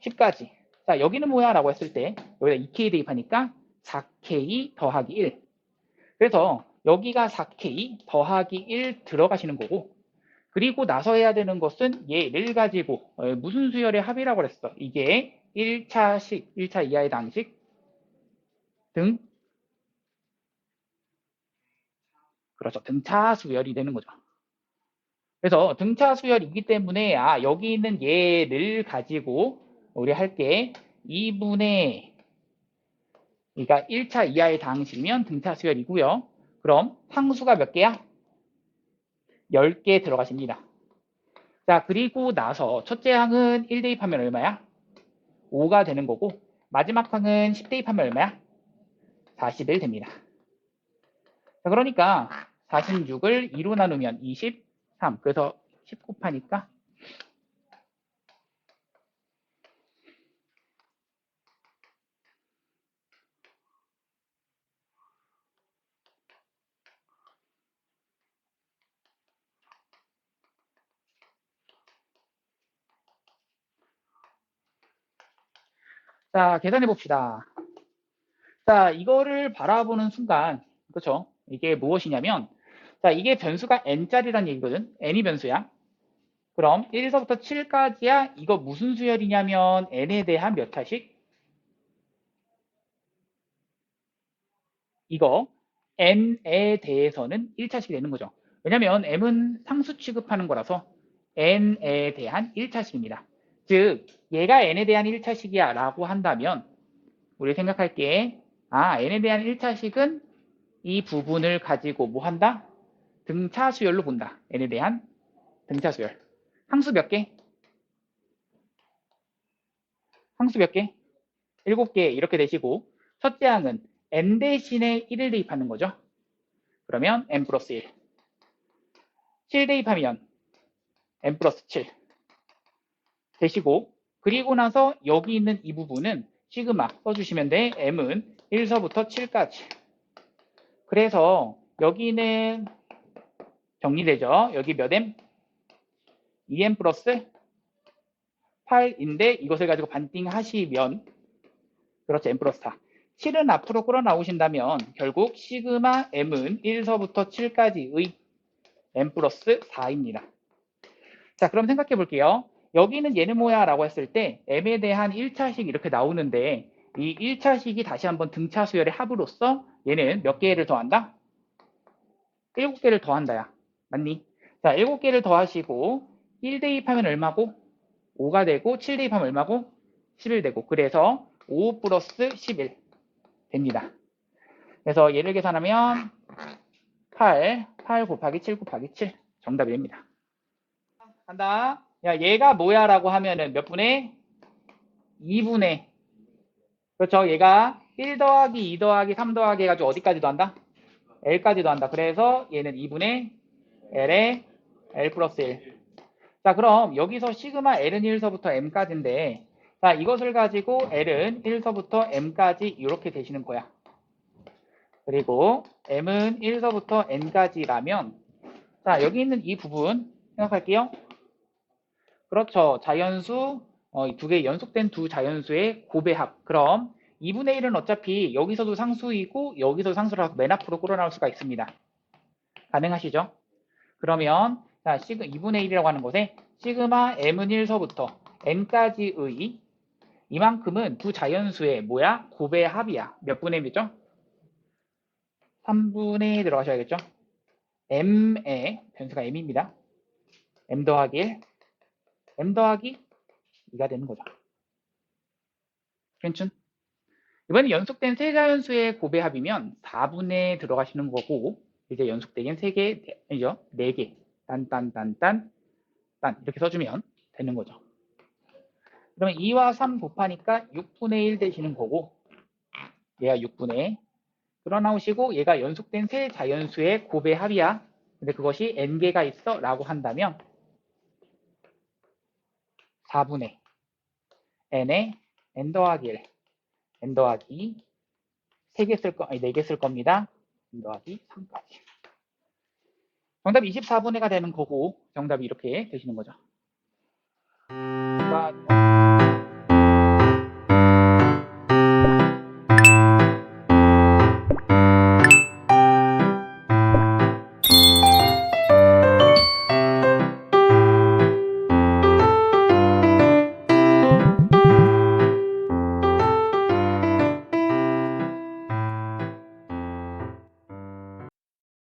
10까지. 자, 여기는 뭐야? 라고 했을 때 여기다 2K 대입하니까 4K 더하기 1. 그래서 여기가 4K 더하기 1 들어가시는 거고, 그리고 나서 해야 되는 것은 얘를 가지고 무슨 수열의 합이라고 그랬어? 이게 1차식, 1차 이하의 당식 등, 그렇죠. 등차 수열이 되는 거죠. 그래서 등차 수열이기 때문에 여기 있는 얘를 가지고 우리 할게 2분의, 그러니까 1차 이하의 당식이면 등차 수열이고요. 그럼 상수가 몇 개야? 10개 들어가십니다. 자, 그리고 나서 첫째 항은 1 대입하면 얼마야? 5가 되는 거고, 마지막 항은 10 대입하면 얼마야? 41 됩니다. 자, 그러니까 46을 2로 나누면 23. 그래서 10 곱하니까, 자, 계산해 봅시다. 자, 이거를 바라보는 순간, 그렇죠? 이게 무엇이냐면, 자, 이게 변수가 n짜리란 얘기거든. n이 변수야. 그럼 1서부터 7까지야. 이거 무슨 수열이냐면 n에 대한 몇 차식? 이거 n에 대해서는 1차식이 되는 거죠. 왜냐면 m은 상수 취급하는 거라서 n에 대한 1차식입니다. 즉 얘가 n에 대한 1차식이야 라고 한다면 우리 생각할게. n에 대한 1차식은 이 부분을 가지고 뭐 한다? 등차 수열로 본다. n에 대한 등차 수열. 항수 몇 개? 항수 몇 개? 7개 이렇게 되시고, 첫째 항은 n 대신에 1을 대입하는 거죠. 그러면 n 플러스 1. 7 대입하면 n 플러스 7 되시고, 그리고 나서 여기 있는 이 부분은 시그마 써주시면 돼. m은 1서부터 7까지. 그래서 여기는 정리되죠. 여기 몇 m? 2m 플러스 8인데 이것을 가지고 반띵하시면 그렇죠. m 플러스 4. 7은 앞으로 끌어 나오신다면 결국 시그마 m은 1서부터 7까지의 m 플러스 4입니다. 자, 그럼 생각해 볼게요. 여기는 얘는 뭐야? 라고 했을 때 m에 대한 1차식 이렇게 나오는데 이 1차식이 다시 한번 등차 수열의 합으로서 얘는 몇 개를 더한다? 7개를 더한다야. 맞니? 자, 7개를 더하시고 1 대입하면 얼마고? 5가 되고 7 대입하면 얼마고? 11 되고 그래서 5 플러스 11 됩니다. 그래서 얘를 계산하면 8 곱하기 7 곱하기 7 정답이 됩니다. 간다. 야, 얘가 뭐야? 라고 하면은 몇 분의? 2분의. 그렇죠. 얘가 1 더하기 2 더하기 3 더하기 해가지고 어디까지도 한다? L까지도 한다. 그래서 얘는 2분의 L에 L 플러스 1. 자, 그럼 여기서 시그마 L은 1서부터 M까지인데, 자, 이것을 가지고 L은 1서부터 M까지 이렇게 되시는 거야. 그리고 M은 1서부터 N까지라면, 자, 여기 있는 이 부분 생각할게요. 그렇죠. 자연수, 두 개 연속된 두 자연수의 곱의 합. 그럼 2분의 1은 어차피 여기서도 상수이고 여기서도 상수라서 맨 앞으로 끌어나올 수가 있습니다. 가능하시죠? 그러면 자, 2분의 1이라고 하는 것에 시그마 m은 1서부터 n까지의 이만큼은 두 자연수의 뭐야? 곱의 합이야. 몇 분의 몇이죠? 3분의 들어가셔야겠죠? m의 변수가 m입니다. m 더하기 1, m 더하기 2가 되는 거죠. 괜춘? 이번에 연속된 세 자연수의 곱의 합이면 4분의 들어가시는 거고 이제 연속되긴 3개죠. 4개. 딴 이렇게 써주면 되는 거죠. 그러면 2와 3 곱하니까 6분의 1 되시는 거고 얘가 6분의 끌어나오시고 얘가 연속된 세 자연수의 곱의 합이야. 근데 그것이 n개가 있어 라고 한다면 4분의 n에 n 더하기 1 n 더하기 3개 쓸 거, 아니 4개 쓸 겁니다. n 더하기 3까지. 정답이 24분의가 되는 거고 정답이 이렇게 되시는 거죠.